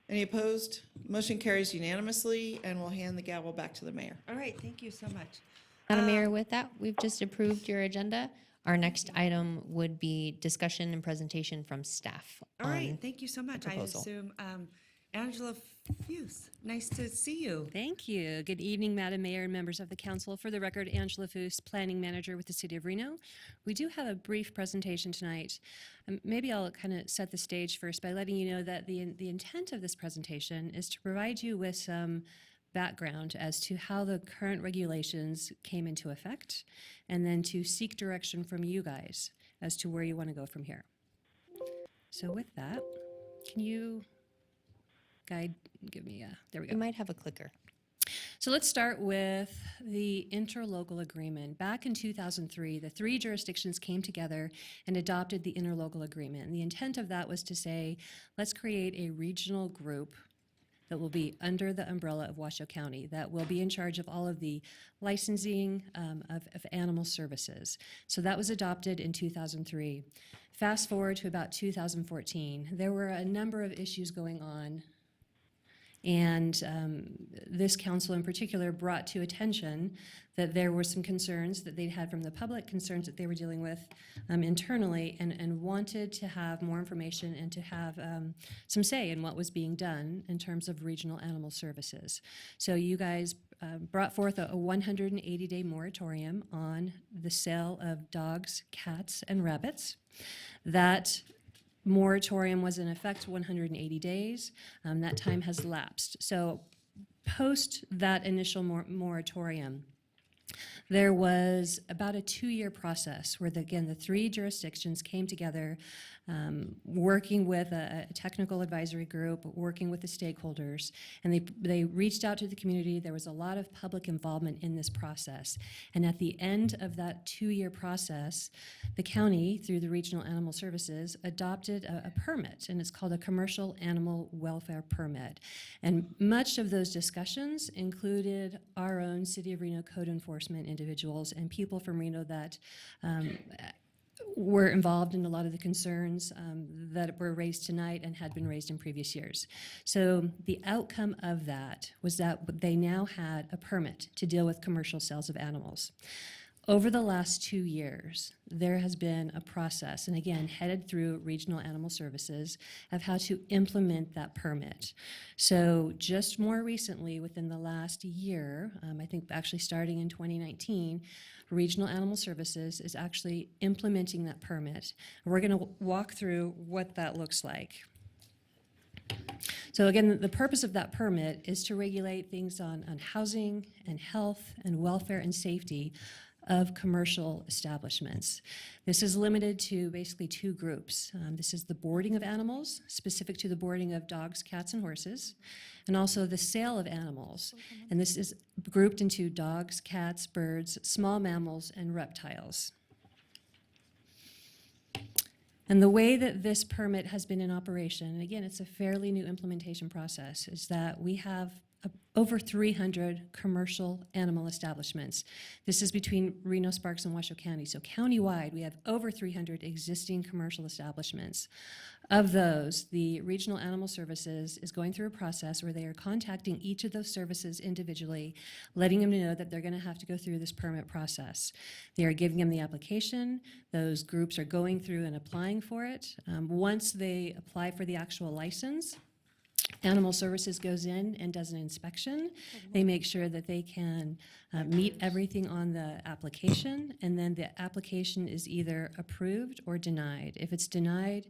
Any opposed? Motion carries unanimously, and we'll hand the gavel back to the mayor. All right, thank you so much. Madam Mayor, with that, we've just approved your agenda. Our next item would be discussion and presentation from staff. All right, on thank you so much. I proposal. assume Angela Fuse, nice to see you. Thank you. Good evening, Madam Mayor and members of the council. For the record, Angela Foose, Planning Manager with the City of Reno. We do have a brief presentation tonight. Maybe I'll kind of set the stage first by letting you know that the intent of this presentation is to provide you with some background as to how the current regulations came into effect, and then to seek direction from you guys as to where you want to go from here. So with that, can you give me there we go. You might have a clicker. So let's start with the Interlocal Agreement. Back in 2003, the 3 jurisdictions came together and adopted the Interlocal Agreement. And the intent of that was to say, let's create a regional group that will be under the umbrella of Washoe County, that will be in charge of all of the licensing of animal services. So that was adopted in 2003. Fast forward to about 2014, there were a number of issues going on, and this council in particular brought to attention that there were some concerns that they'd had from the public, concerns that they were dealing with internally, and wanted to have more information and to have some say in what was being done in terms of regional animal services. So you guys brought forth a 180-day moratorium on the sale of dogs, cats, and rabbits. That moratorium was in effect 180 days. That time has lapsed. So post that initial moratorium, there was about a 2-year process where, again, the 3 jurisdictions came together working with a technical advisory group, working with the stakeholders, and they reached out to the community. There was a lot of public involvement in this process. And at the end of that 2-year process, the county, through the Regional Animal Services, adopted a permit, and it's called a Commercial Animal Welfare Permit. And much of those discussions included our own City of Reno code enforcement individuals and people from Reno that were involved in a lot of the concerns that were raised tonight and had been raised in previous years. So the outcome of that was that they now had a permit to deal with commercial sales of animals. Over the last 2 years, there has been a process, and again, headed through Regional Animal Services, of how to implement that permit. So just more recently, within the last year, I think actually starting in 2019, Regional Animal Services is actually implementing that permit. We're going to walk through what that looks like. So again, the purpose of that permit is to regulate things on housing and health and welfare and safety of commercial establishments. This is limited to basically 2 groups. This is the boarding of animals, specific to the boarding of dogs, cats, and horses, and also the sale of animals. And this is grouped into dogs, cats, birds, small mammals, and reptiles. And the way that this permit has been in operation, and again, it's a fairly new implementation process, is that we have over 300 commercial animal establishments. This is between Reno, Sparks, and Washoe County. So countywide, we have over 300 existing commercial establishments. Of those, the Regional Animal Services is going through a process where they are contacting each of those services individually, letting them know that they're going to have to go through this permit process. They are giving them the application. Those groups are going through and applying for it. Once they apply for the actual license, Animal Services goes in and does an inspection. They make sure that they can meet everything on the application, and then the application is either approved or denied. If it's denied,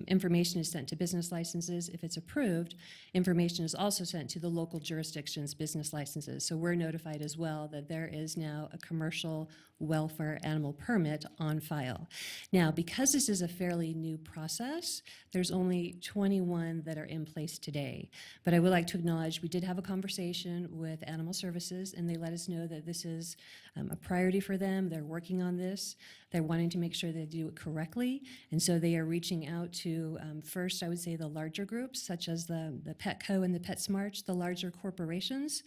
information is sent to business licenses. If it's approved, information is also sent to the local jurisdiction's business licenses. So we're notified as well that there is now a commercial welfare animal permit on file. Now, because this is a fairly new process, there's only 21 that are in place today. But I would like to acknowledge we did have a conversation with Animal Services, and they let us know that this is a priority for them. They're working on this. They're wanting to make sure they do it correctly. And so they are reaching out to, first, I would say the larger groups, such as the Petco and the PetSmart, the larger corporations,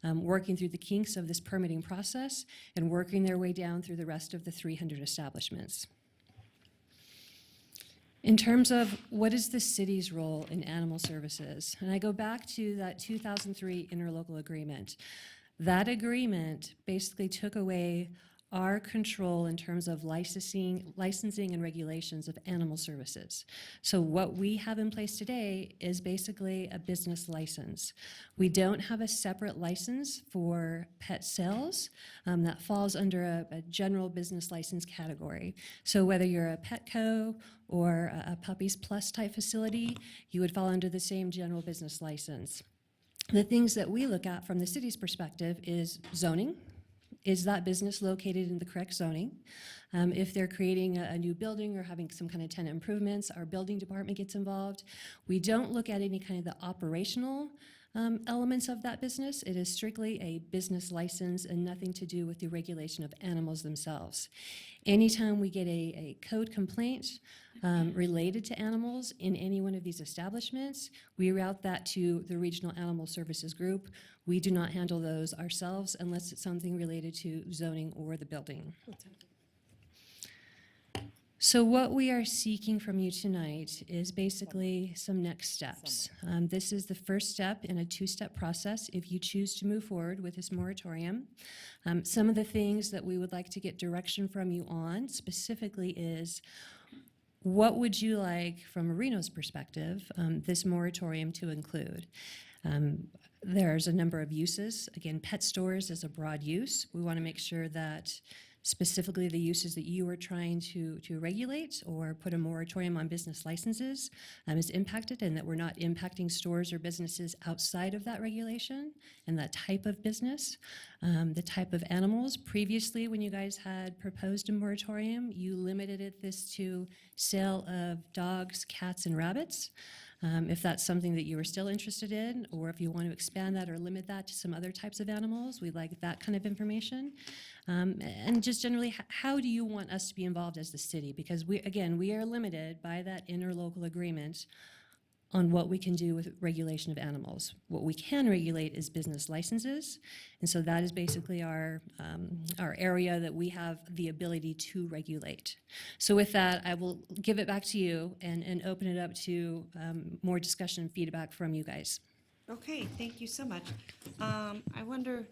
working through the kinks of this permitting process and working their way down through the rest of the 300 establishments. In terms of what is the city's role in animal services, and I go back to that 2003 Interlocal Agreement. That agreement basically took away our control in terms of licensing and regulations of animal services. So what we have in place today is basically a business license. We don't have a separate license for pet sales that falls under a general business license category. So whether you're a Petco or a Puppies Plus type facility, you would fall under the same general business license. The things that we look at from the city's perspective is zoning. Is that business located in the correct zoning? If they're creating a new building or having some kind of tenant improvements, our building department gets involved. We don't look at any kind of the operational elements of that business. It is strictly a business license and nothing to do with the regulation of animals themselves. Anytime we get a code complaint related to animals in any one of these establishments, we route that to the Regional Animal Services Group. We do not handle those ourselves unless it's something related to zoning or the building. So what we are seeking from you tonight is basically some next steps. This is the first step in a 2-step process if you choose to move forward with this moratorium. Some of the things that we would like to get direction from you on specifically is what would you like, from Reno's perspective, this moratorium to include? There's a number of uses. Again, pet stores is a broad use. We want to make sure that specifically the uses that you are trying to regulate or put a moratorium on business licenses is impacted, and that we're not impacting stores or businesses outside of that regulation and that type of business. The type of animals, previously when you guys had proposed a moratorium, you limited this to sale of dogs, cats, and rabbits. If that's something that you are still interested in, or if you want to expand that or limit that to some other types of animals, we'd like that kind of information. And just generally, how do you want us to be involved as the city? Because we are limited by that interlocal agreement on what we can do with regulation of animals. What we can regulate is business licenses, and so that is basically our area that we have the ability to regulate. So with that, I will give it back to you and open it up to more discussion and feedback from you guys. Okay, thank you so much. I wonder,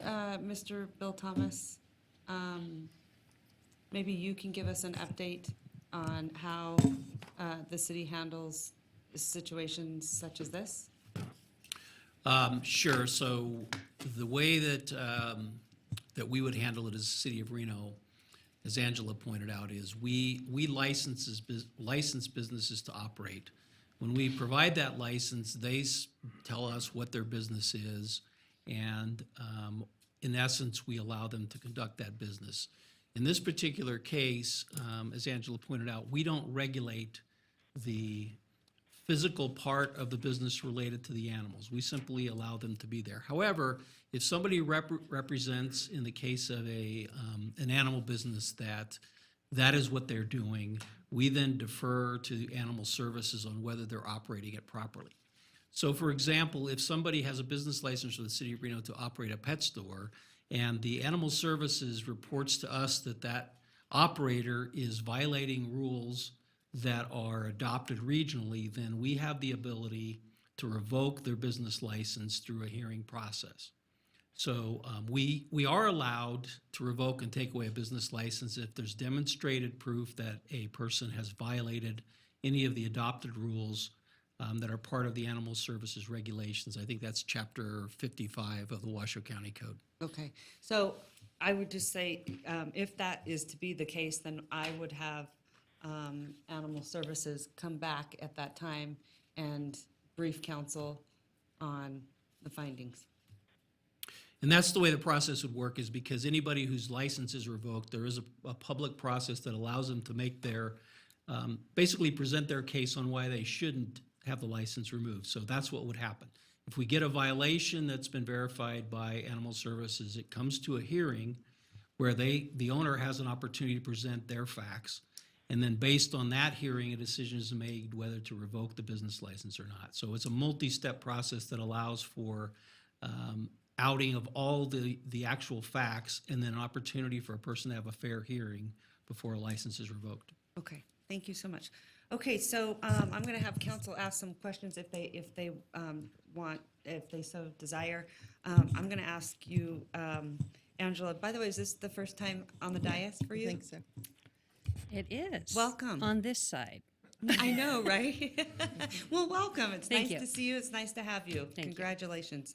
Mr. Bill Thomas, maybe you can give us an update on how the city handles situations such as this? Sure. So the way that that we would handle it as the city of Reno, as Angela pointed out, is we license businesses to operate. When we provide that license, they tell us what their business is, and in essence, we allow them to conduct that business. In this particular case, as Angela pointed out, we don't regulate the physical part of the business related to the animals. We simply allow them to be there. However, if somebody represents, in the case of an animal business, that is what they're doing, we then defer to animal services on whether they're operating it properly. So for example, if somebody has a business license for the city of Reno to operate a pet store, and the animal services reports to us that that operator is violating rules that are adopted regionally, then we have the ability to revoke their business license through a hearing process. So we are allowed to revoke and take away a business license if there's demonstrated proof that a person has violated any of the adopted rules that are part of the animal services regulations. I think that's chapter 55 of the Washoe County Code. Okay, so I would just say, if that is to be the case, then I would have animal services come back at that time and brief council on the findings. And that's the way the process would work, is because anybody whose license is revoked, there is a public process that allows them to make their, basically present their case on why they shouldn't have the license removed. So that's what would happen. If we get a violation that's been verified by animal services, it comes to a hearing where the owner has an opportunity to present their facts. And then based on that hearing, a decision is made whether to revoke the business license or not. So it's a multi-step process that allows for outing of all the actual facts, and then an opportunity for a person to have a fair hearing before a license is revoked. Okay, thank you so much. Okay, so I'm going to have council ask some questions if they want, if they so desire. I'm going to ask you, Angela, by the way, is this the first time on the dais for you? I think so. It is. Welcome. On this side. I know, right? Well, welcome. It's Thank nice you. to see you. It's nice to have you. Thank you. Congratulations.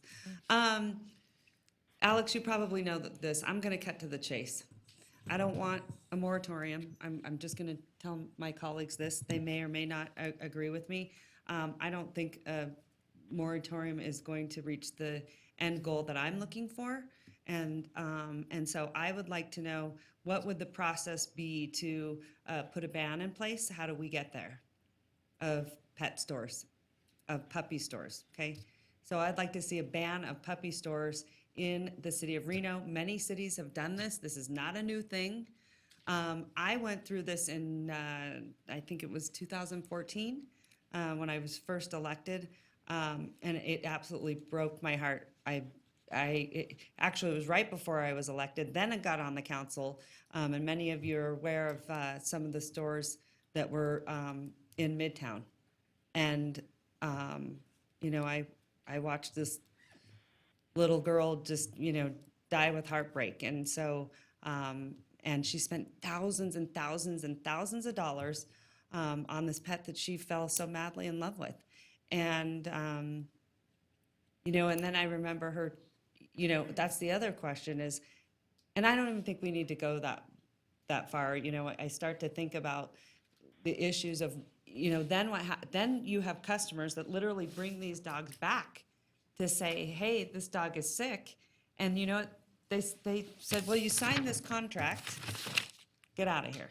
Alex, you probably know this. I'm going to cut to the chase. I don't want a moratorium. I'm just going to tell my colleagues this. They may or may not agree with me. I don't think a moratorium is going to reach the end goal that I'm looking for. And so I would like to know, what would the process be to put a ban in place? How do we get there? Of pet stores, of puppy stores, okay? So I'd like to see a ban of puppy stores in the city of Reno. Many cities have done this. This is not a new thing. I went through this in, I think it was 2014, when I was first elected, and it absolutely broke my heart. Actually, it was right before I was elected. Then I got on the council, and many of you are aware of some of the stores that were in Midtown. And, you know, I watched this little girl just, you know, die with heartbreak. And so, and she spent thousands and thousands and thousands of dollars on this pet that she fell so madly in love with. And, you know, and then I remember her, you know, that's the other question is, And I don't even think we need to go that far. You know, I start to think about the issues of, you know, then then you have customers that literally bring these dogs back to say, hey, this dog is sick. And you know what? They said, well, you signed this contract, get out of here.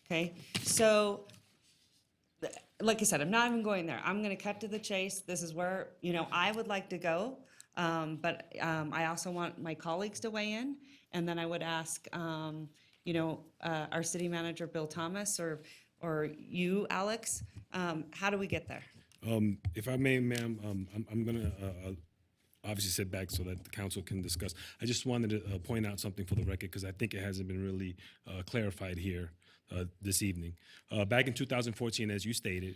Okay? So, like I said, I'm not even going there. I'm going to cut to the chase. This is where, you know, I would like to go. But I also want my colleagues to weigh in. And then I would ask, you know, our city manager, Bill Thomas, or you, Alex, how do we get there? If I may, ma'am, I'm going to obviously sit back so that the council can discuss. I just wanted to point out something for the record because I think it hasn't been really clarified here this evening. Back in 2014, as you stated,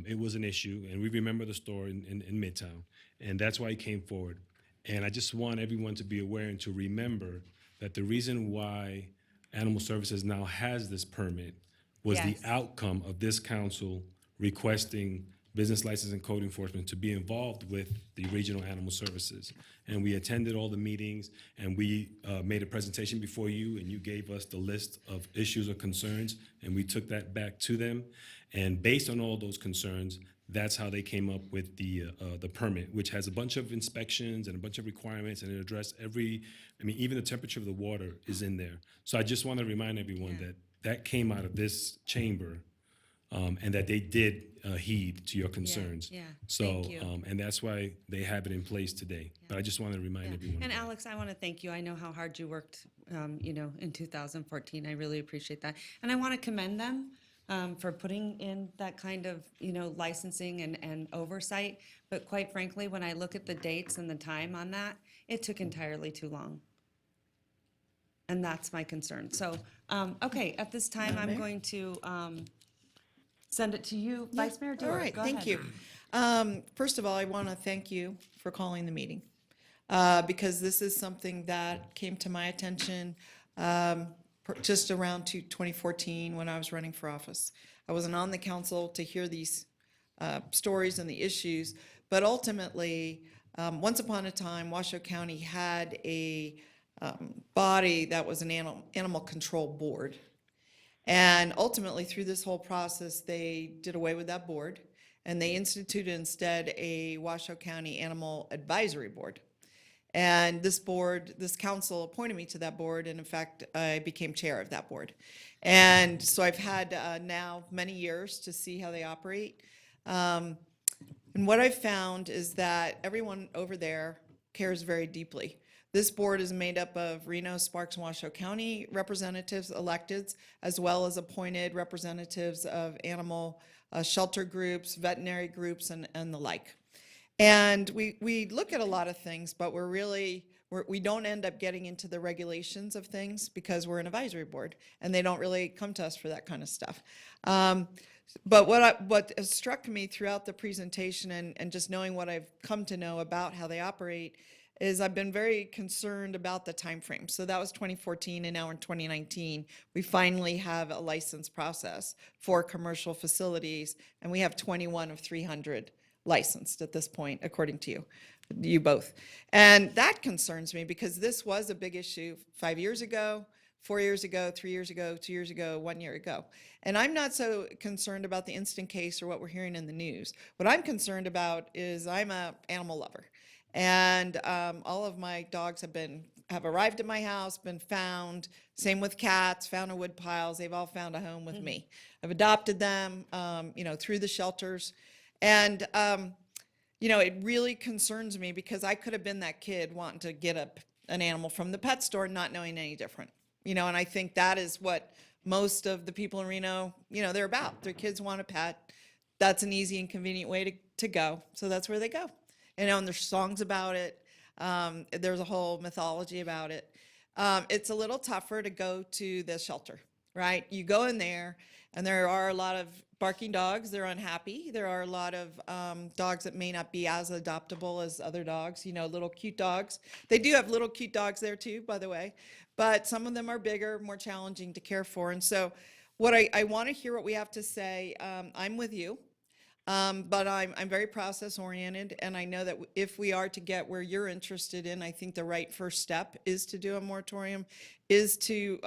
it was an issue, and we remember the store in Midtown, and that's why it came forward. And I just want everyone to be aware and to remember that the reason why Animal Services now has this permit was the outcome of this council requesting business license and code enforcement to be involved with the regional animal services. And we attended all the meetings, and we made a presentation before you, and you gave us the list of issues or concerns, and we took that back to them. And based on all those concerns, that's how they came up with the permit, which has a bunch of inspections and a bunch of requirements, and it addressed even the temperature of the water is in there. So I just want to remind everyone that came out of this chamber, and that they did heed to your concerns. Yeah, So, thank you. and that's why they have it in place today. But I just want to remind everyone. And of that. Alex, I want to thank you. I know how hard you worked, you know, in 2014. I really appreciate that. And I want to commend them for putting in that kind of, you know, licensing and oversight. But quite frankly, when I look at the dates and the time on that, it took entirely too long. And that's my concern. So, okay, at this time, I'm going to send it to you, Vice Mayor Dewar. All right, Go thank ahead. you. First of all, I want to thank you for calling the meeting because this is something that came to my attention just around 2014 when I was running for office. I wasn't on the council to hear these stories and the issues, but ultimately, once upon a time, Washoe County had a body that was an animal control board. And ultimately, through this whole process, they did away with that board, and they instituted instead a Washoe County Animal Advisory Board. And this council appointed me to that board, and in fact, I became chair of that board. And so I've had now many years to see how they operate. And what I've found is that everyone over there cares very deeply. This board is made up of Reno, Sparks, and Washoe County representatives, electeds, as well as appointed representatives of animal shelter groups, veterinary groups, and the like. And we look at a lot of things, but we don't end up getting into the regulations of things because we're an advisory board, and they don't really come to us for that kind of stuff. But what has struck me throughout the presentation and just knowing what I've come to know about how they operate is I've been very concerned about the time frame. So that was 2014, and now in 2019, we finally have a license process for commercial facilities, and we have 21 of 300 licensed at this point, according to you both. And that concerns me because this was a big issue 5 years ago, 4 years ago, 3 years ago, 2 years ago, 1 year ago. And I'm not so concerned about the instant case or what we're hearing in the news. What I'm concerned about is I'm an animal lover. And all of my dogs have arrived at my house, been found. Same with cats, found in wood piles. They've all found a home with me. I've adopted them, you know, through the shelters. And, you know, it really concerns me because I could have been that kid wanting to get an animal from the pet store, not knowing any different. You know, and I think that is what most of the people in Reno, you know, they're about. Their kids want a pet. That's an easy and convenient way to go. So that's where they go. You know, and there's songs about it. There's a whole mythology about it. It's a little tougher to go to the shelter, right? You go in there, and there are a lot of barking dogs. They're unhappy. There are a lot of dogs that may not be as adoptable as other dogs, you know, little cute dogs. They do have little cute dogs there too, by the way. But some of them are bigger, more challenging to care for. And so what I want to hear what we have to say. I'm with you. But I'm very process oriented, and I know that if we are to get where you're interested in, I think the right first step is to do a moratorium, is to,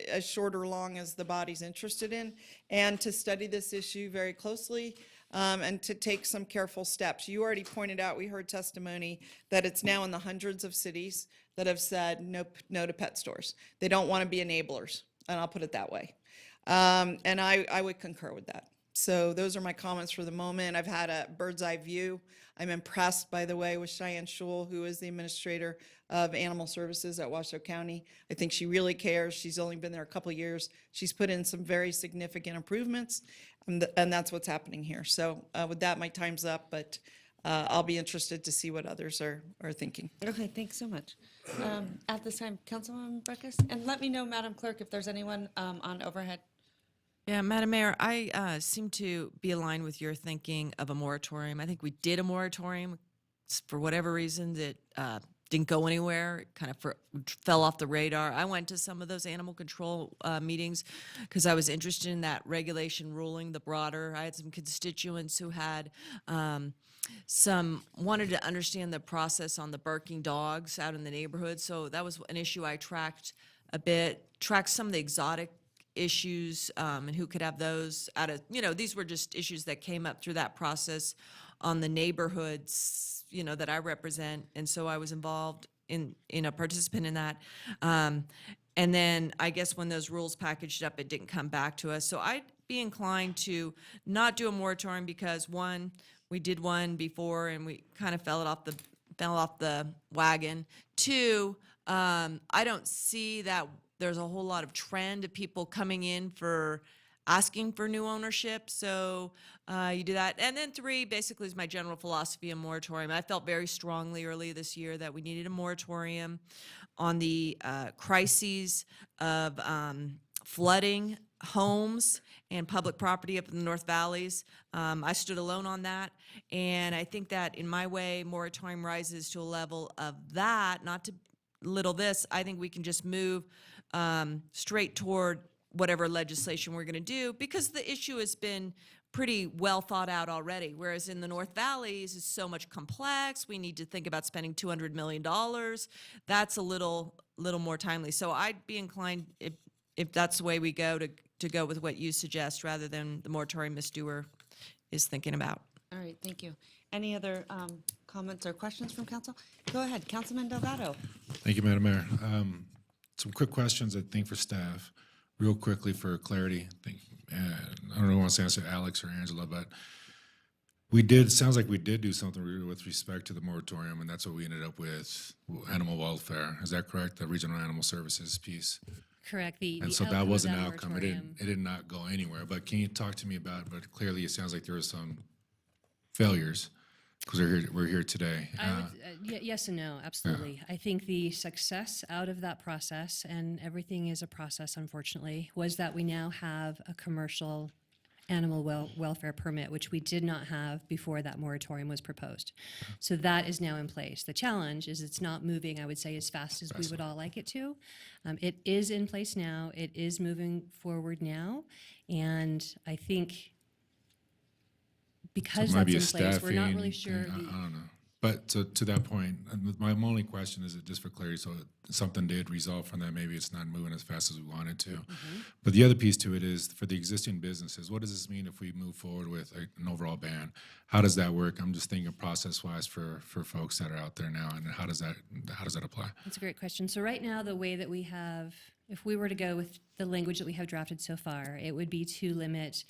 as short or long as the body's interested in, and to study this issue very closely, and to take some careful steps. You already pointed out, we heard testimony that it's now in the hundreds of cities that have said no to pet stores. They don't want to be enablers, and I'll put it that way. And I would concur with that. So those are my comments for the moment. I've had a bird's eye view. I'm impressed, by the way, with Cheyenne Schul, who is the administrator of animal services at Washoe County. I think she really cares. She's only been there a couple of years. She's put in some very significant improvements, and that's what's happening here. So with that, my time's up, but I'll be interested to see what others are thinking. Okay, thanks so much. At this time, Councilwoman Breckus, and let me know, Madam Clerk, if there's anyone on overhead. Yeah, Madam Mayor, I seem to be aligned with your thinking of a moratorium. I think we did a moratorium. For whatever reason, it didn't go anywhere. It kind of fell off the radar. I went to some of those animal control meetings because I was interested in that regulation ruling, the broader. I had some constituents who had wanted to understand the process on the barking dogs out in the neighborhood. So that was an issue I tracked a bit, tracked some of the exotic issues and who could have those out of, these were just issues that came up through that process on the neighborhoods, that I represent. And so I was involved in a participant in that. And then I guess when those rules packaged up, it didn't come back to us. So I'd be inclined to not do a moratorium because one, we did one before and we kind of fell off the wagon. Two, I don't see that there's a whole lot of trend of people coming in for asking for new ownership. So you do that. And then three, basically, is my general philosophy of moratorium. I felt very strongly earlier this year that we needed a moratorium on the crises of flooding homes and public property up in the North Valleys. I stood alone on that. And I think that in my way, moratorium rises to a level of that, not to little this. I think we can just move straight toward whatever legislation we're going to do because the issue has been pretty well thought out already. Whereas in the North Valleys, it's so much complex. We need to think about spending $200 million. That's a little more timely. So I'd be inclined, if that's the way we go, to go with what you suggest rather than the moratorium Ms. Dewar is thinking about. All right, thank you. Any other comments or questions from council? Go ahead, Councilman Delgado. Thank you, Madam Mayor. Some quick questions, I think, for staff. Real quickly for clarity, I don't know want to answer Alex or Angela, but sounds like we did do something with respect to the moratorium, and that's what we ended up with, animal welfare. Is that correct? The regional animal services piece? Correct. And so that was an outcome. It did not go anywhere. But can you talk to me about, but clearly it sounds like there were some failures because we're here today. Yes and no, absolutely. I think the success out of that process, and everything is a process, unfortunately, was that we now have a commercial animal welfare permit, which we did not have before that moratorium was proposed. So that is now in place. The challenge is it's not moving, I would say, as fast as we would all like it to. It is in place now. It is moving forward now. And I think because so that's in place, we're not really sure. I don't know. But to that point, my only question is, just for clarity, so something did resolve from that. Maybe it's not moving as fast as we wanted to. But the other piece to it is for the existing businesses, what does this mean if we move forward with an overall ban? How does that work? I'm just thinking process-wise for folks that are out there now, and how does that apply? That's a great question. So right now, the way that we have, if we were to go with the language that we have drafted so far, it would be to limit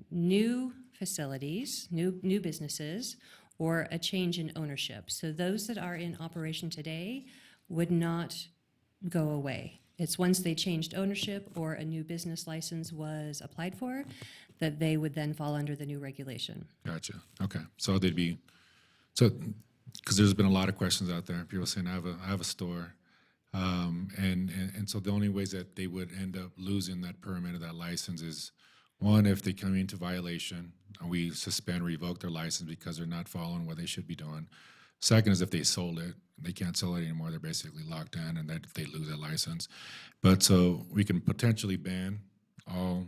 new facilities, new businesses, or a change in ownership. So those that are in operation today would not go away. It's once they changed ownership or a new business license was applied for, that they would then fall under the new regulation. Gotcha. Okay. So they'd be, because there's been a lot of questions out there. People saying, I have a store. And so the only ways that they would end up losing that permit or that license is, one, if they come into violation, we suspend or revoke their license because they're not following what they should be doing. Second is if they sold it, they can't sell it anymore. They're basically locked in, and they lose their license. But so we can potentially ban all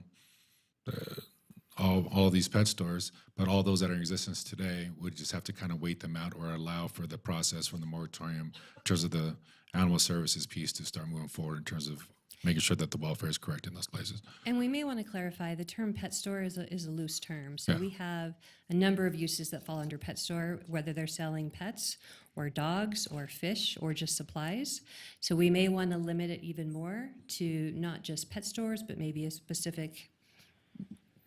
all these pet stores, but all those that are in existence today would just have to kind of wait them out or allow for the process from the moratorium in terms of the animal services piece to start moving forward in terms of making sure that the welfare is correct in those places. And we may want to clarify, the term pet store is a loose term. So Yeah. we have a number of uses that fall under pet store, whether they're selling pets or dogs or fish or just supplies. So we may want to limit it even more to not just pet stores, but maybe a specific,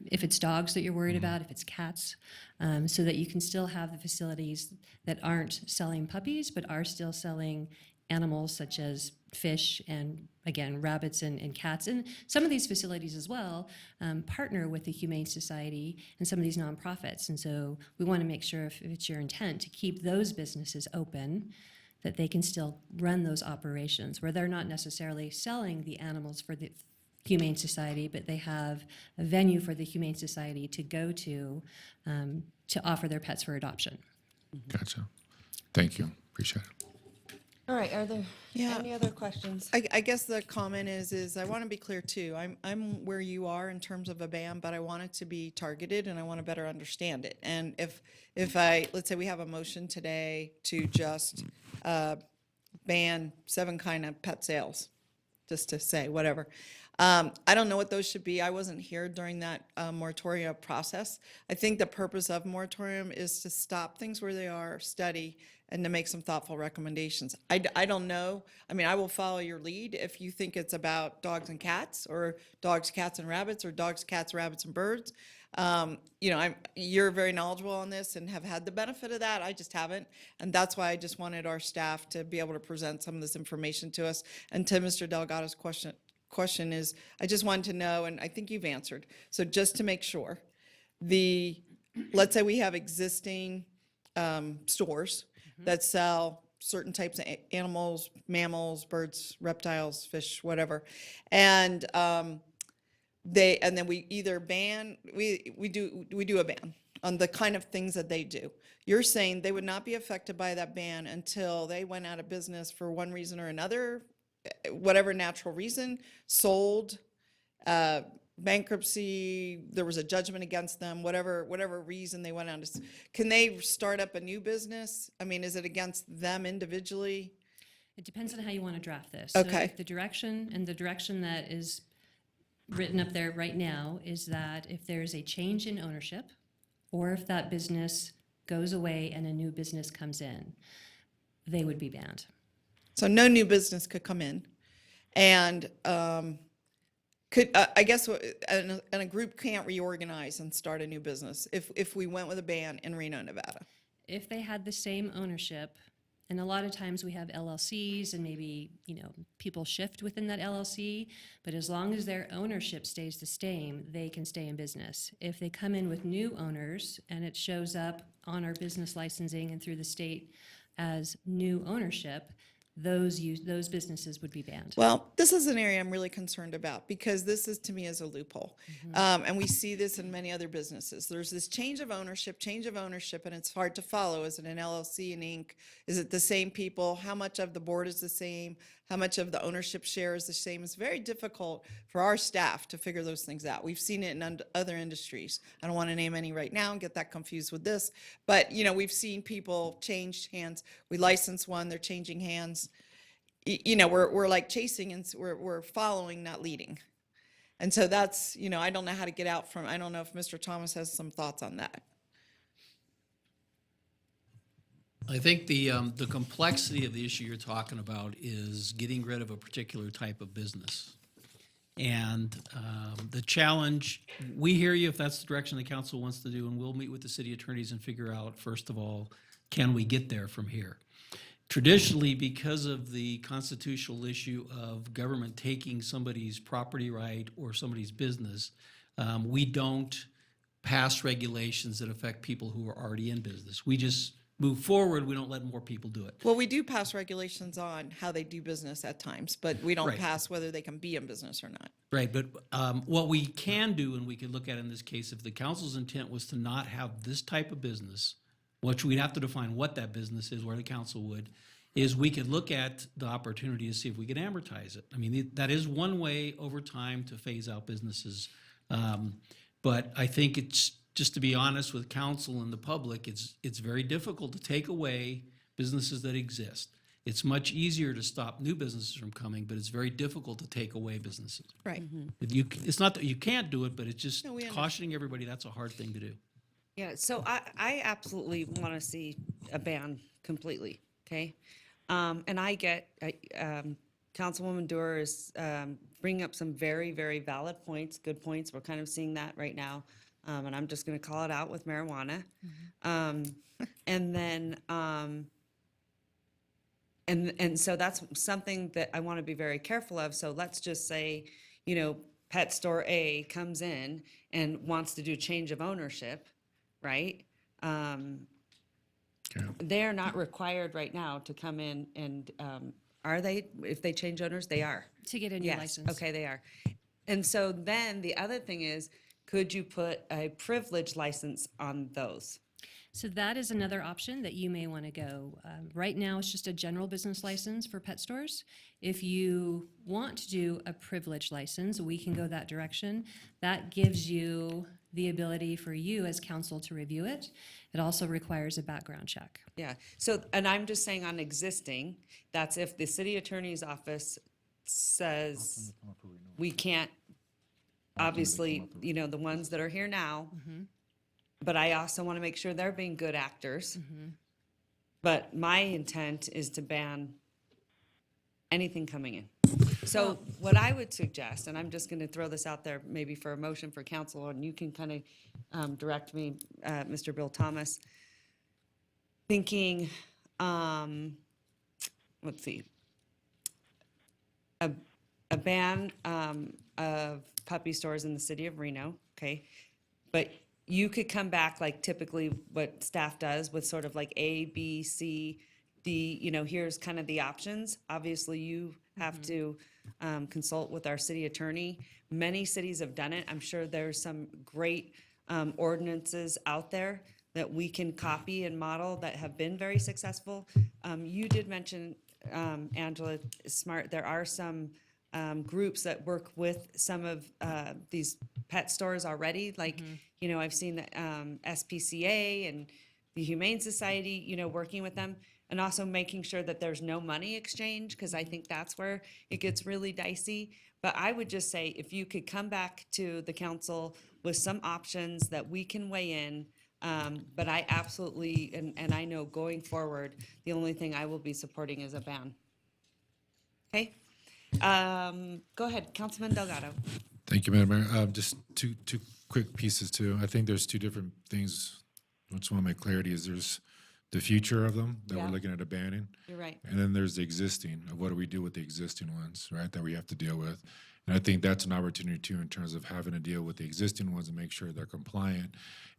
if it's dogs that you're worried about, if it's cats, so that you can still have the facilities that aren't selling puppies, but are still selling animals such as fish and, again, rabbits and cats. And some of these facilities as well partner with the Humane Society and some of these nonprofits. And so we want to make sure, if it's your intent to keep those businesses open, that they can still run those operations where they're not necessarily selling the animals for the Humane Society, but they have a venue for the Humane Society to go to offer their pets for adoption. Gotcha. Thank you. Appreciate it. All right, are there Yeah. any other questions? I guess the comment is I want to be clear too. I'm where you are in terms of a ban, but I want it to be targeted and I want to better understand it. And if let's say we have a motion today to just ban 7 kind of pet sales, just to say whatever. I don't know what those should be. I wasn't here during that moratorium process. I think the purpose of moratorium is to stop things where they are, study, and to make some thoughtful recommendations. I don't know. I mean, I will follow your lead if you think it's about dogs and cats, or dogs, cats, and rabbits, or dogs, cats, rabbits, and birds. You're very knowledgeable on this and have had the benefit of that. I just haven't. And that's why I just wanted our staff to be able to present some of this information to us. And to Mr. Delgado's question is, I just wanted to know, and I think you've answered. So just to make sure, let's say we have existing stores that sell certain types of animals, mammals, birds, reptiles, fish, whatever, and then we either ban, we do a ban on the kind of things that they do. You're saying they would not be affected by that ban until they went out of business for one reason or another, whatever natural reason, sold, bankruptcy, there was a judgment against them, whatever reason they went out. Can they start up a new business? I mean, is it against them individually? It depends on how you want to draft this. Okay. So the direction that is written up there right now is that if there's a change in ownership, or if that business goes away and a new business comes in, they would be banned. So no new business could come in, and I guess, and a group can't reorganize and start a new business if we went with a ban in Reno, Nevada. If they had the same ownership, and a lot of times we have LLCs and maybe, people shift within that LLC, but as long as their ownership stays the same, they can stay in business. If they come in with new owners and it shows up on our business licensing and through the state as new ownership, those businesses would be banned. Well, this is an area I'm really concerned about, because this is, to me, is a loophole. And we see this in many other businesses. There's this change of ownership, and it's hard to follow. Is it an LLC, an Inc.? Is it the same people? How much of the board is the same? How much of the ownership share is the same? It's very difficult for our staff to figure those things out. We've seen it in other industries. I don't want to name any right now and get that confused with this. But, we've seen people change hands. We license one, they're changing hands. We're like chasing, and we're following, not leading. And so that's, I don't know how to get out from, I don't know if Mr. Thomas has some thoughts on that. I think the complexity of the issue you're talking about is getting rid of a particular type of business. And the challenge, we hear you if that's the direction the council wants to do, and we'll meet with the city attorneys and figure out, first of all, can we get there from here? Traditionally, because of the constitutional issue of government taking somebody's property right or somebody's business, we don't pass regulations that affect people who are already in business. We just move forward. We don't let more people do it. Well, we do pass regulations on how they do business at times, but we don't Right. pass whether they can be in business or not. Right, but what we can do, and we can look at in this case, if the council's intent was to not have this type of business, which we'd have to define what that business is, where the council would, is we could look at the opportunity to see if we could amortize it. I mean, that is one way over time to phase out businesses. But I think it's, just to be honest with council and the public, it's very difficult to take away businesses that exist. It's much easier to stop new businesses from coming, but it's very difficult to take away businesses. Right. It's not that you can't do it, but it's just No, we understand. cautioning everybody, that's a hard thing to do. Yeah, so I absolutely want to see a ban completely, okay? And I get, Councilwoman Doer is bringing up some very, very valid points, good points. We're kind of seeing that right now. And I'm just going to call it out with marijuana. And then, and so that's something that I want to be very careful of. So let's just say, you know, pet store A comes in and wants to do change of ownership, right? They're not required right now to come in and, are they? If they change owners, they are. To get a new Yes, license. okay, they are. And so then the other thing is, could you put a privilege license on those? So that is another option that you may want to go. Right now, it's just a general business license for pet stores. If you want to do a privilege license, we can go that direction. That gives you the ability for you as council to review it. It also requires a background check. Yeah, so, and I'm just saying on existing, that's if the city attorney's office says we can't, obviously, you know, the ones that are here now, but I also want to make sure they're being good actors. But my intent is to ban anything coming in. So what I would suggest, and I'm just going to throw this out there maybe for a motion for council, and you can kind of direct me, Mr. Bill Thomas, thinking, let's see, a ban of puppy stores in the city of Reno, okay? But you could come back like typically what staff does with sort of like A, B, C, D, you know, here's kind of the options. Obviously, you have to consult with our city attorney. Many cities have done it. I'm sure there's some great ordinances out there that we can copy and model that have been very successful. You did mention, Angela Smart, there are some groups that work with some of these pet stores already. Like, you know, I've seen the SPCA and the Humane Society, you know, working with them, and also making sure that there's no money exchange, because I think that's where it gets really dicey. But I would just say, if you could come back to the council with some options that we can weigh in, but I absolutely, and I know going forward, the only thing I will be supporting is a ban. Okay? Go ahead, Councilman Delgado. Thank you, Madam Mayor. Just two quick pieces too. I think there's two different things. I just want to make clarity is there's the future of them that Yeah. we're looking at abandoning. You're right. And then there's the existing of what do we do with the existing ones, right, that we have to deal with. And I think that's an opportunity too in terms of having to deal with the existing ones and make sure they're compliant.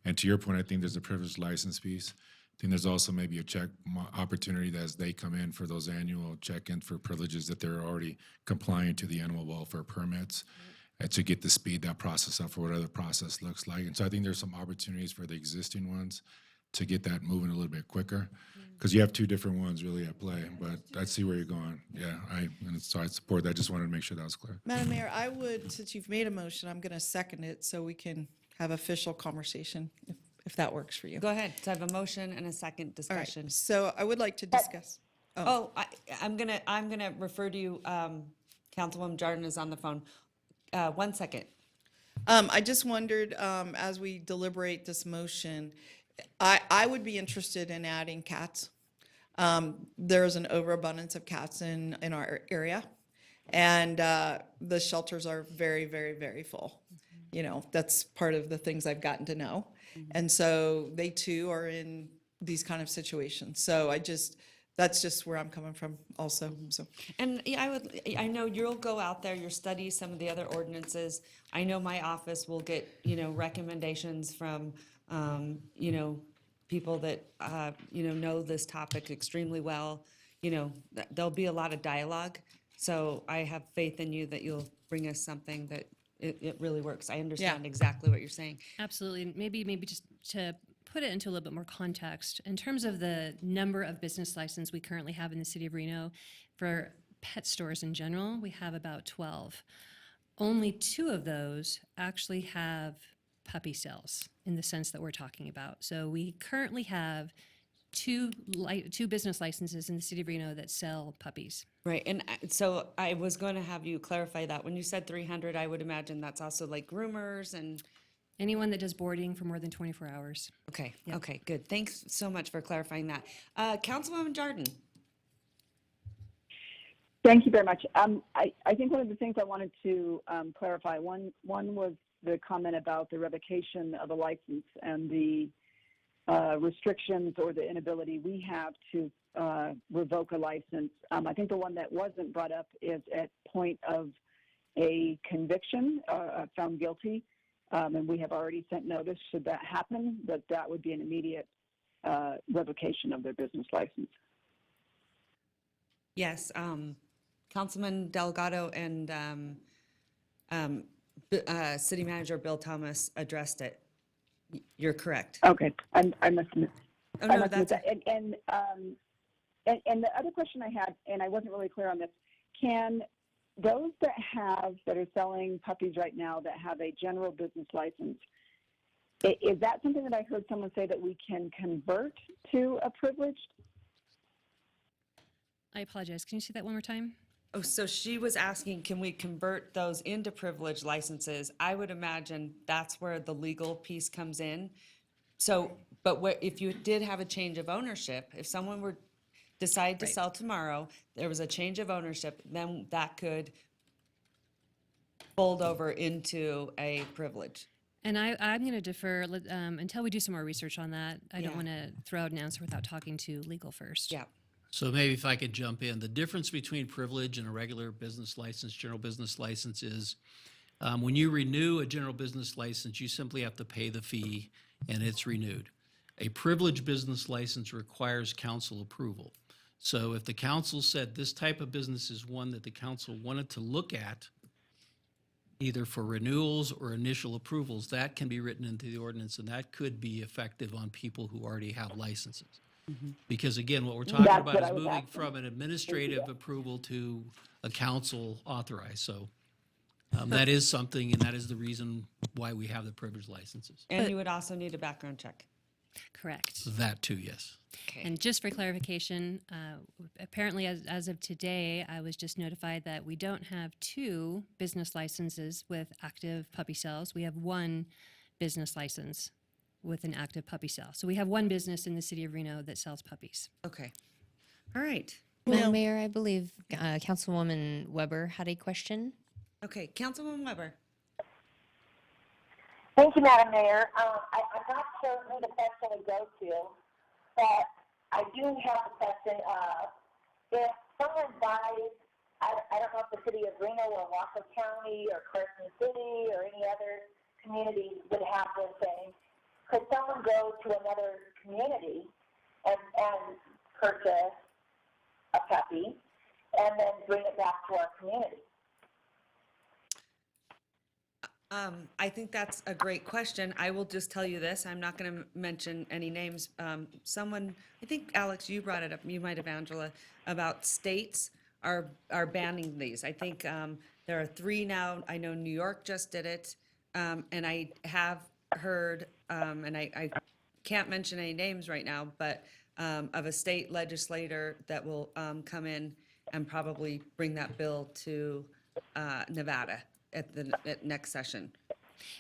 And to your point, I think there's a privileged license piece. I think there's also maybe a check opportunity that as they come in for those annual check-ins for privileges that they're already compliant to the animal welfare permits and to get the speed that process up for whatever the process looks like. And so I think there's some opportunities for the existing ones to get that moving a little bit quicker because you have two different ones really at play, but I see where you're going. Yeah, and so I support that. I just wanted to make sure that was clear. Madam Mayor, I would, since you've made a motion, I'm going to second it so we can have official conversation, if that works for you. Go ahead. So I have a motion and a second All right, discussion. so I would like to discuss. I'm gonna refer to you, Councilwoman Jordan is on the phone. 1 second. I just wondered, as we deliberate this motion, I would be interested in adding cats. There's an overabundance of cats in our area, and the shelters are very, very, very full. You know, that's part of the things I've gotten to know. And so they too are in these kind of situations. So that's just where I'm coming from also, so. And yeah, I know you'll go out there, you'll study some of the other ordinances. I know my office will get, you know, recommendations from, you know, people that, you know this topic extremely well. You know, there'll be a lot of dialogue. So I have faith in you that you'll bring us something that it really works. I understand exactly what you're saying. Absolutely. Maybe just to put it into a little bit more context, in terms of the number of business licenses we currently have in the city of Reno, for pet stores in general, we have about 12. Only 2 of those actually have puppy sales in the sense that we're talking about. So we currently have two business licenses in the city of Reno that sell puppies. Right, and so I was going to have you clarify that. When you said 300, I would imagine that's also like groomers and... Anyone that does boarding for more than 24 hours. Okay, Yep. okay, good. Thanks so much for clarifying that. Councilwoman Jordan. Thank you very much. I think one of the things I wanted to clarify, one was the comment about the revocation of a license and the restrictions or the inability we have to revoke a license. I think the one that wasn't brought up is at point of a conviction, found guilty, and we have already sent notice should that happen, that would be an immediate revocation of their business license. Yes, Councilman Delgado and City Manager Bill Thomas addressed it. You're correct. Okay, I must have missed. Oh, no, that's that. And the other question I had, and I wasn't really clear on this, can those that are selling puppies right now that have a general business license, is that something that I heard someone say that we can convert to a privileged? I apologize. Can you say that one more time? Oh, so she was asking, can we convert those into privileged licenses? I would imagine that's where the legal piece comes in. So, but if you did have a change of ownership, if someone were decide to sell tomorrow, there was a change of ownership, then that could fold over into a privilege. And I'm going to defer until we do some more research on that. I don't Yeah. want to throw out an answer without talking to legal first. Yeah. So maybe if I could jump in, the difference between privilege and a regular business license, general business license is when you renew a general business license, you simply have to pay the fee and it's renewed. A privileged business license requires council approval. So if the council said this type of business is one that the council wanted to look at, either for renewals or initial approvals, that can be written into the ordinance and that could be effective on people who already have licenses. Because again, what we're talking That's about what is I was moving asking. from an administrative approval to a council authorized. So that is something, and that is the reason why we have the privileged licenses. And you would also need a background check. Correct. That too, yes. Okay. And just for clarification, apparently as of today, I was just notified that we don't have two business licenses with active puppy sales. We have one business license with an active puppy sale. So we have one business in the city of Reno that sells puppies. Okay. All right. Madam Mayor, I believe Councilwoman Weber had a question. Okay, Councilwoman Weber. Thank you, Madam Mayor. I'm not sure who the question would go to, but I do have a question. If someone buys, I don't know if the city of Reno or Washoe County or Carson City or any other community would have this thing, could someone go to another community and purchase a puppy and then bring it back to our community? I think that's a great question. I will just tell you this. I'm not going to mention any names. Someone, I think, Alex, you brought it up, you might have, Angela, about states are banning these. I think there are 3 now. I know New York just did it. And I have heard, and I can't mention any names right now, but of a state legislator that will come in and probably bring that bill to Nevada at next session.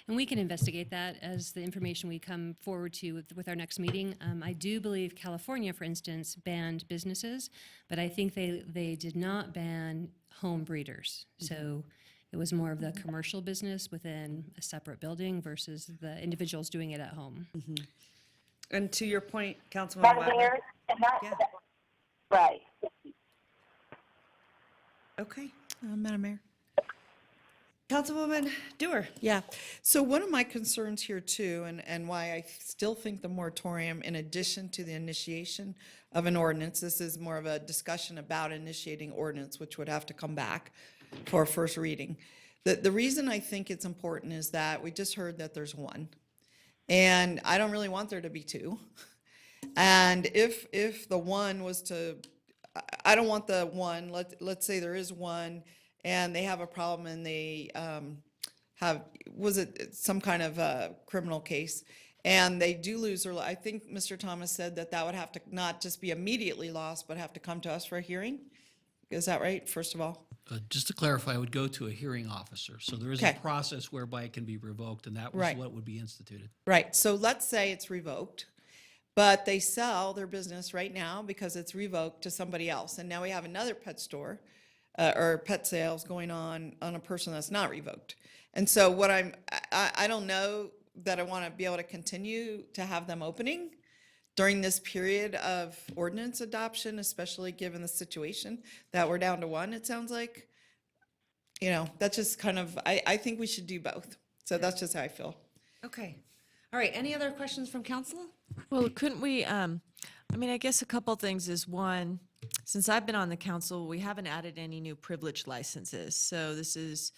And we can investigate that as the information we come forward to with our next meeting. I do believe California, for instance, banned businesses, but I think they did not ban home breeders. So it was more of the commercial business within a separate building versus the individuals doing it at home. And to your point, Councilwoman Madam Weber. Mayor, right. Okay. Madam Mayor. Councilwoman Dewar. Yeah. So one of my concerns here too, and why I still think the moratorium, in addition to the initiation of an ordinance, this is more of a discussion about initiating ordinance, which would have to come back for a first reading. The reason I think it's important is that we just heard that there's one, and I don't really want there to be two. And if the one was to, I don't want the one, let's say there is one, and they have a problem and they was it some kind of a criminal case, and they do lose their, I think Mr. Thomas said that that would have to not just be immediately lost, but have to come to us for a hearing. Is that right, first of all? Just to clarify, it would go to a hearing officer. So there is Okay. a process whereby it can be revoked, and that was Right. what would be instituted. Right, so let's say it's revoked, but they sell their business right now because it's revoked to somebody else. And now we have another pet store or pet sales going on a person that's not revoked. And so what I don't know that I want to be able to continue to have them opening during this period of ordinance adoption, especially given the situation that we're down to one, it sounds like. You know, that's just kind of, I think we should do both. So that's just how I feel. Okay. All right, any other questions from council? Well, couldn't we, I mean, I guess a couple things is, one, since I've been on the council, we haven't added any new privilege licenses. So this is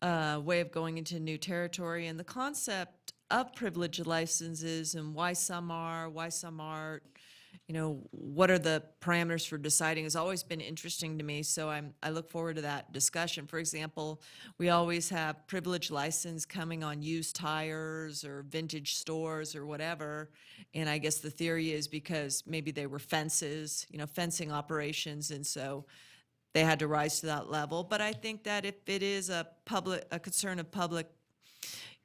a way of going into new territory, and the concept of privilege licenses and why some are, why some aren't, you know, what are the parameters for deciding has always been interesting to me. So I look forward to that discussion. For example, we always have privilege license coming on used tires or vintage stores or whatever. And I guess the theory is because maybe they were fences, you know, fencing operations. And so they had to rise to that level. But I think that if it is a concern of public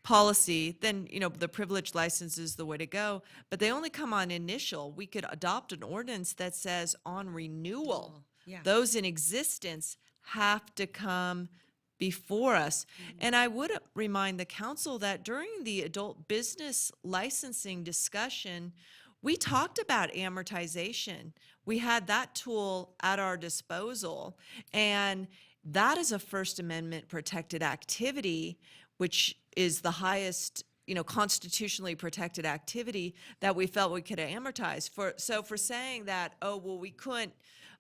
policy, then, you know, the privilege license is the way to go. But they only come on initial. We could adopt an ordinance that says on renewal, Yeah. those in existence have to come before us. And I would remind the council that during the adult business licensing discussion, we talked about amortization. We had that tool at our disposal, and that is a First Amendment protected activity, which is the highest, you know, constitutionally protected activity that we felt we could amortize. So for saying that, oh, well, we couldn't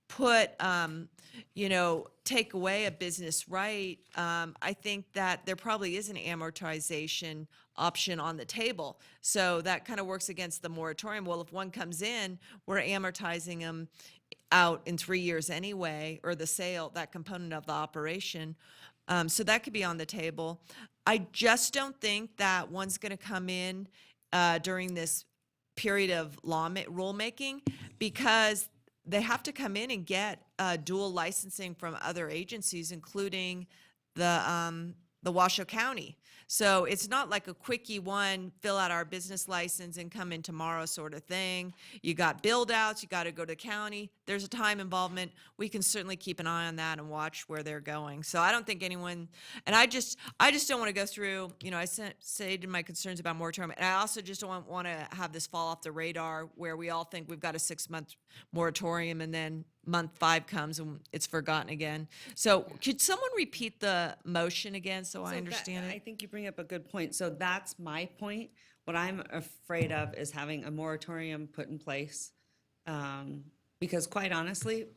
put, you know, take away a business right, I think that there probably is an amortization option on the table. So that kind of works against the moratorium. Well, if one comes in, we're amortizing them out in 3 years anyway, or the sale, that component of the operation. So that could be on the table. I just don't think that one's going to come in during this period of rulemaking, because they have to come in and get dual licensing from other agencies, including the Washoe County. So it's not like a quickie one, fill out our business license and come in tomorrow sort of thing. You got build outs, you got to go to the county. There's a time involvement. We can certainly keep an eye on that and watch where they're going. So I don't think anyone, and I just don't want to go through, you know, I stated my concerns about moratorium, and I also just don't want to have this fall off the radar where we all think we've got a 6-month moratorium and then month 5 comes and it's forgotten again. So could someone repeat the motion again so I understand I it? think you bring up a good point. So that's my point. What I'm afraid of is having a moratorium put in place. Because quite honestly,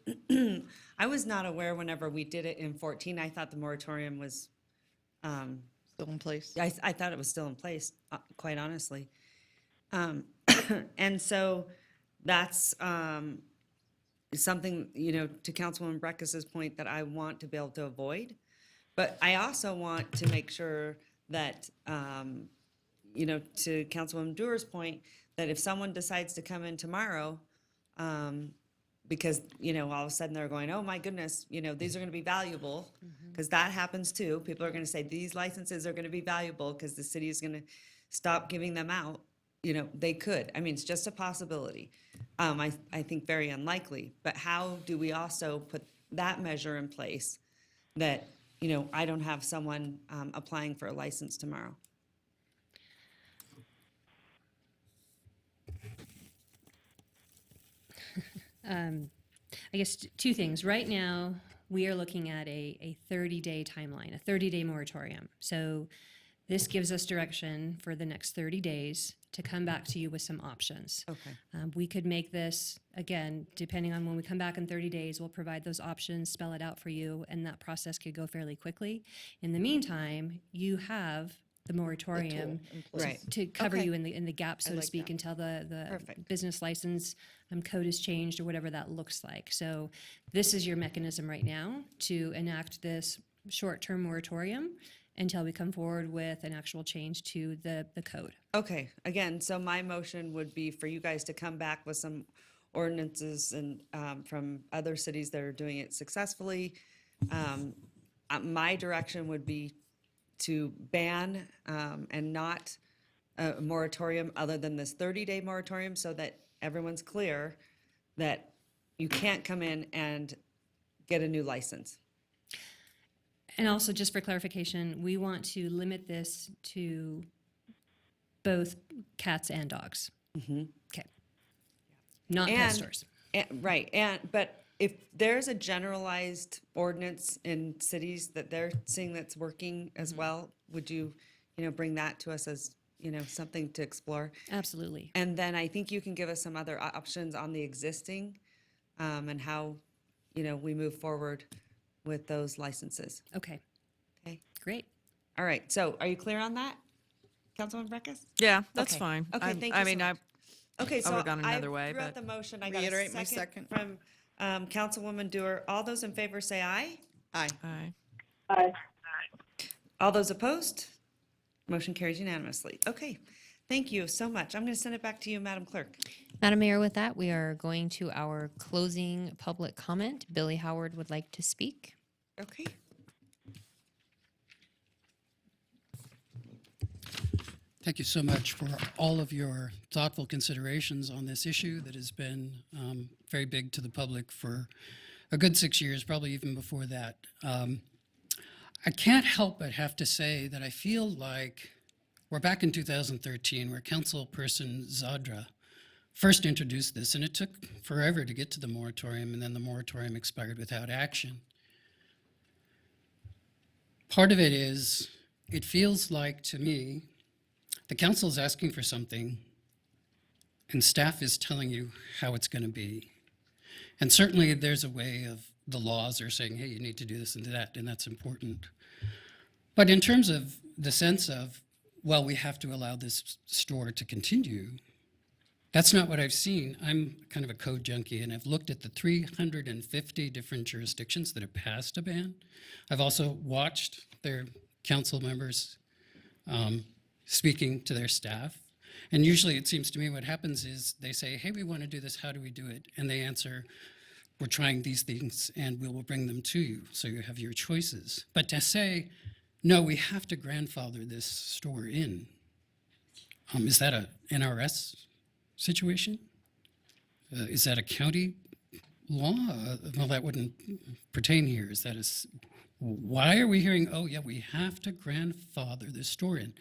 I was not aware whenever we did it in 14. I thought the moratorium was Still in place. I thought it was still in place, quite honestly. And so that's something, you know, to Councilwoman Breckus's point, that I want to be able to avoid. But I also want to make sure that, you know, to Councilwoman Dewar's point, that if someone decides to come in tomorrow, because, you know, all of a sudden they're going, oh my goodness, you know, these are going to be valuable, because that happens too. People are going to say these licenses are going to be valuable because the city is going to stop giving them out. You know, they could. I mean, it's just a possibility. I think very unlikely. But how do we also put that measure in place that, you know, I don't have someone applying for a license tomorrow? I guess two things. Right now, we are looking at a 30-day timeline, a 30-day moratorium. So this gives us direction for the next 30 days to come back to you with some options. Okay. We could make this, again, depending on when we come back in 30 days, we'll provide those options, spell it out for you, and that process could go fairly quickly. In the meantime, you have the moratorium to cover you in the gap, so to speak, until the business license code is changed or whatever that looks like. So this is your mechanism right now to enact this short-term moratorium. until we come forward with an actual change to the code. Okay, again, so my motion would be for you guys to come back with some ordinances and from other cities that are doing it successfully. My direction would be to ban and not a moratorium other than this 30-day moratorium, so that everyone's clear that you can't come in and get a new license. And also, just for clarification, we want to limit this to both cats and dogs. Okay. Not pet stores. Right, but if there's a generalized ordinance in cities that they're seeing that's working as well, would you, bring that to us as, something to explore? Absolutely. And then I think you can give us some other options on the existing and how, we move forward with those licenses. Okay. Okay. Great. All right, so are you clear on that, Councilman Breckus? Yeah, that's Okay. fine. Okay, thank you I so mean, much. Okay, so I would've gone I another way, threw out but- the motion. I got Reiterate a my second from Councilwoman Dewar. All those in favor say aye. Aye. Aye. Aye. All those opposed? Motion carries unanimously. Okay, thank you so much. I'm going to send it back to you, Madam Clerk. Madam Mayor, with that, we are going to our closing public comment. Billy Howard would like to speak. Okay. Thank you so much for all of your thoughtful considerations on this issue that has been very big to the public for a good 6 years, probably even before that. I can't help but have to say that I feel like we're back in 2013 where Councilperson Zadra first introduced this, and it took forever to get to the moratorium, and then the moratorium expired without action. Part of it is, it feels like to me, the council is asking for something, and staff is telling you how it's going to be. And certainly there's a way of the laws are saying, hey, you need to do this and that, and that's important. But in terms of the sense of, well, we have to allow this store to continue, that's not what I've seen. I'm kind of a code junkie, and I've looked at the 350 different jurisdictions that have passed a ban. I've also watched their council members speaking to their staff. And usually it seems to me what happens is they say, hey, we want to do this, how do we do it? And they answer, we're trying these things and we will bring them to you, so you have your choices. But to say, no, we have to grandfather this store in, is that a NRS situation? Is that a county law? Well, that wouldn't pertain here. Is that why are we hearing, oh yeah, we have to grandfather this store in?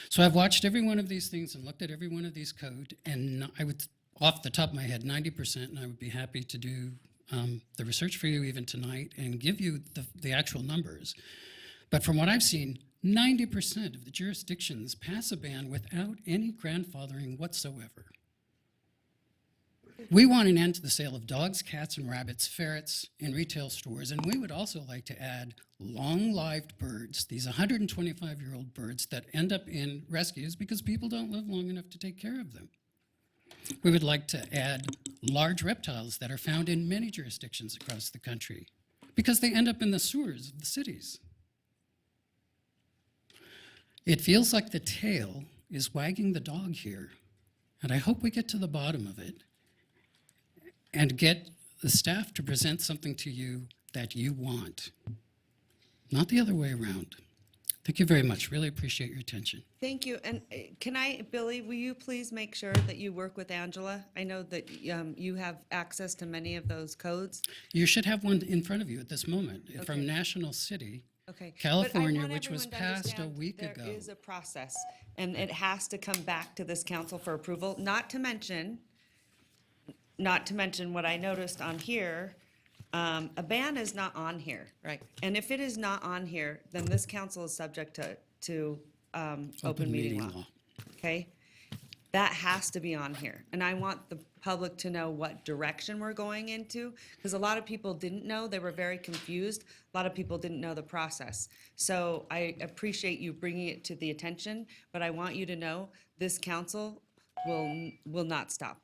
So I've watched every one of these things and looked at every one of these code, and I would, off the top of my head, 90%, and I would be happy to do the research for you even tonight and give you the actual numbers. But from what I've seen, 90% of the jurisdictions pass a ban without any grandfathering whatsoever. We want an end to the sale of dogs, cats, and rabbits, ferrets in retail stores, and we would also like to add long-lived birds, these 125-year-old birds that end up in rescues because people don't live long enough to take care of them. We would like to add large reptiles that are found in many jurisdictions across the country because they end up in the sewers of the cities. It feels like the tail is wagging the dog here, and I hope we get to the bottom of it and get the staff to present something to you that you want, not the other way around. Thank you very much. Really appreciate your attention. Thank you. And Billy, will you please make sure that you work with Angela? I know that you have access to many of those codes. You should have one in front of you at this moment from National City, Okay. California, But I want which was everyone to passed a understand week ago. There is a process, and it has to come back to this council for approval, not to mention what I noticed on here, a ban is not on here. Right. And if it is not on here, then this council is subject to open meeting law. Okay? That has to be on here. And I want the public to know what direction we're going into, because a lot of people didn't know. They were very confused. A lot of people didn't know the process. So I appreciate you bringing it to the attention, but I want you to know this council will not stop.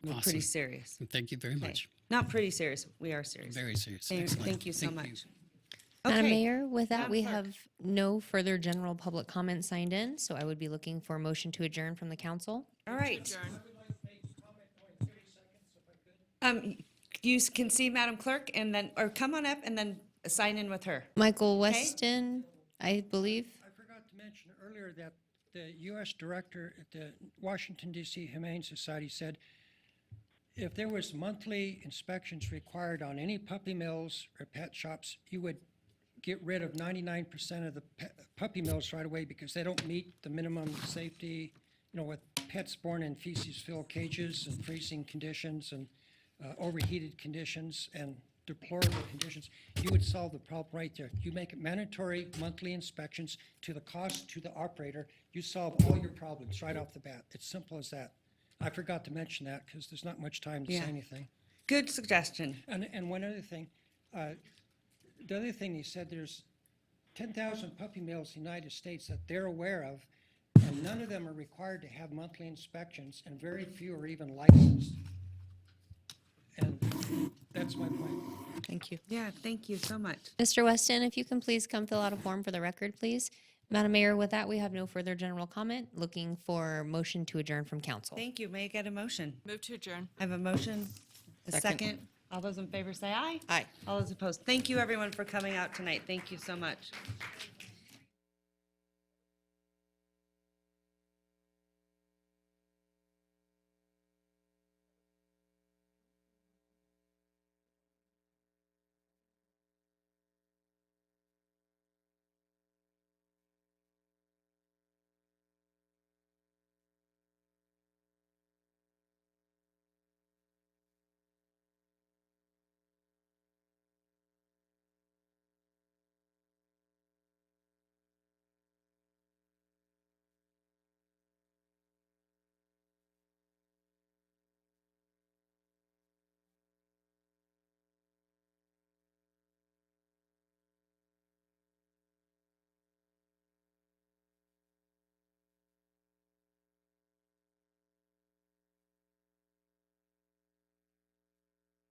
We're pretty Awesome. serious. Thank you very Okay. much. Not pretty serious. We are serious. Very serious. Thank Excellent. you so Thank much. Madam Okay. Mayor, with that, Madam we Clerk. have no further general public comment signed in, so I would be looking for a motion to adjourn from the council. All right. You can see Madam Clerk and then, or come on up and then sign in with her. Michael Weston, I believe. I forgot to mention earlier that the U.S. director at the Washington DC Humane Society said if there was monthly inspections required on any puppy mills or pet shops, you would get rid of 99% of the puppy mills right away because they don't meet the minimum safety, with pets born in feces-filled cages and freezing conditions and overheated conditions and deplorable conditions. You would solve the problem right there. You make it mandatory monthly inspections to the cost to the operator. You solve all your problems right off the bat. It's simple as that. I forgot to mention that because there's not much time to Yeah. say anything. Good suggestion. And one other thing, the other thing he said, there's 10,000 puppy mills in the United States that they're aware of, and none of them are required to have monthly inspections, and very few are even licensed. And that's my point. Thank you. Yeah, thank you so much. Mr. Weston, if you can please come fill out a form for the record, please. Madam Mayor, with that, we have no further general comment. Looking for motion to adjourn from council. Thank you. May I get a motion? Move to adjourn. I have a motion, a Second. second. All those in favor say aye. Aye. All those opposed. Thank you, everyone, for coming out tonight. Thank you so much.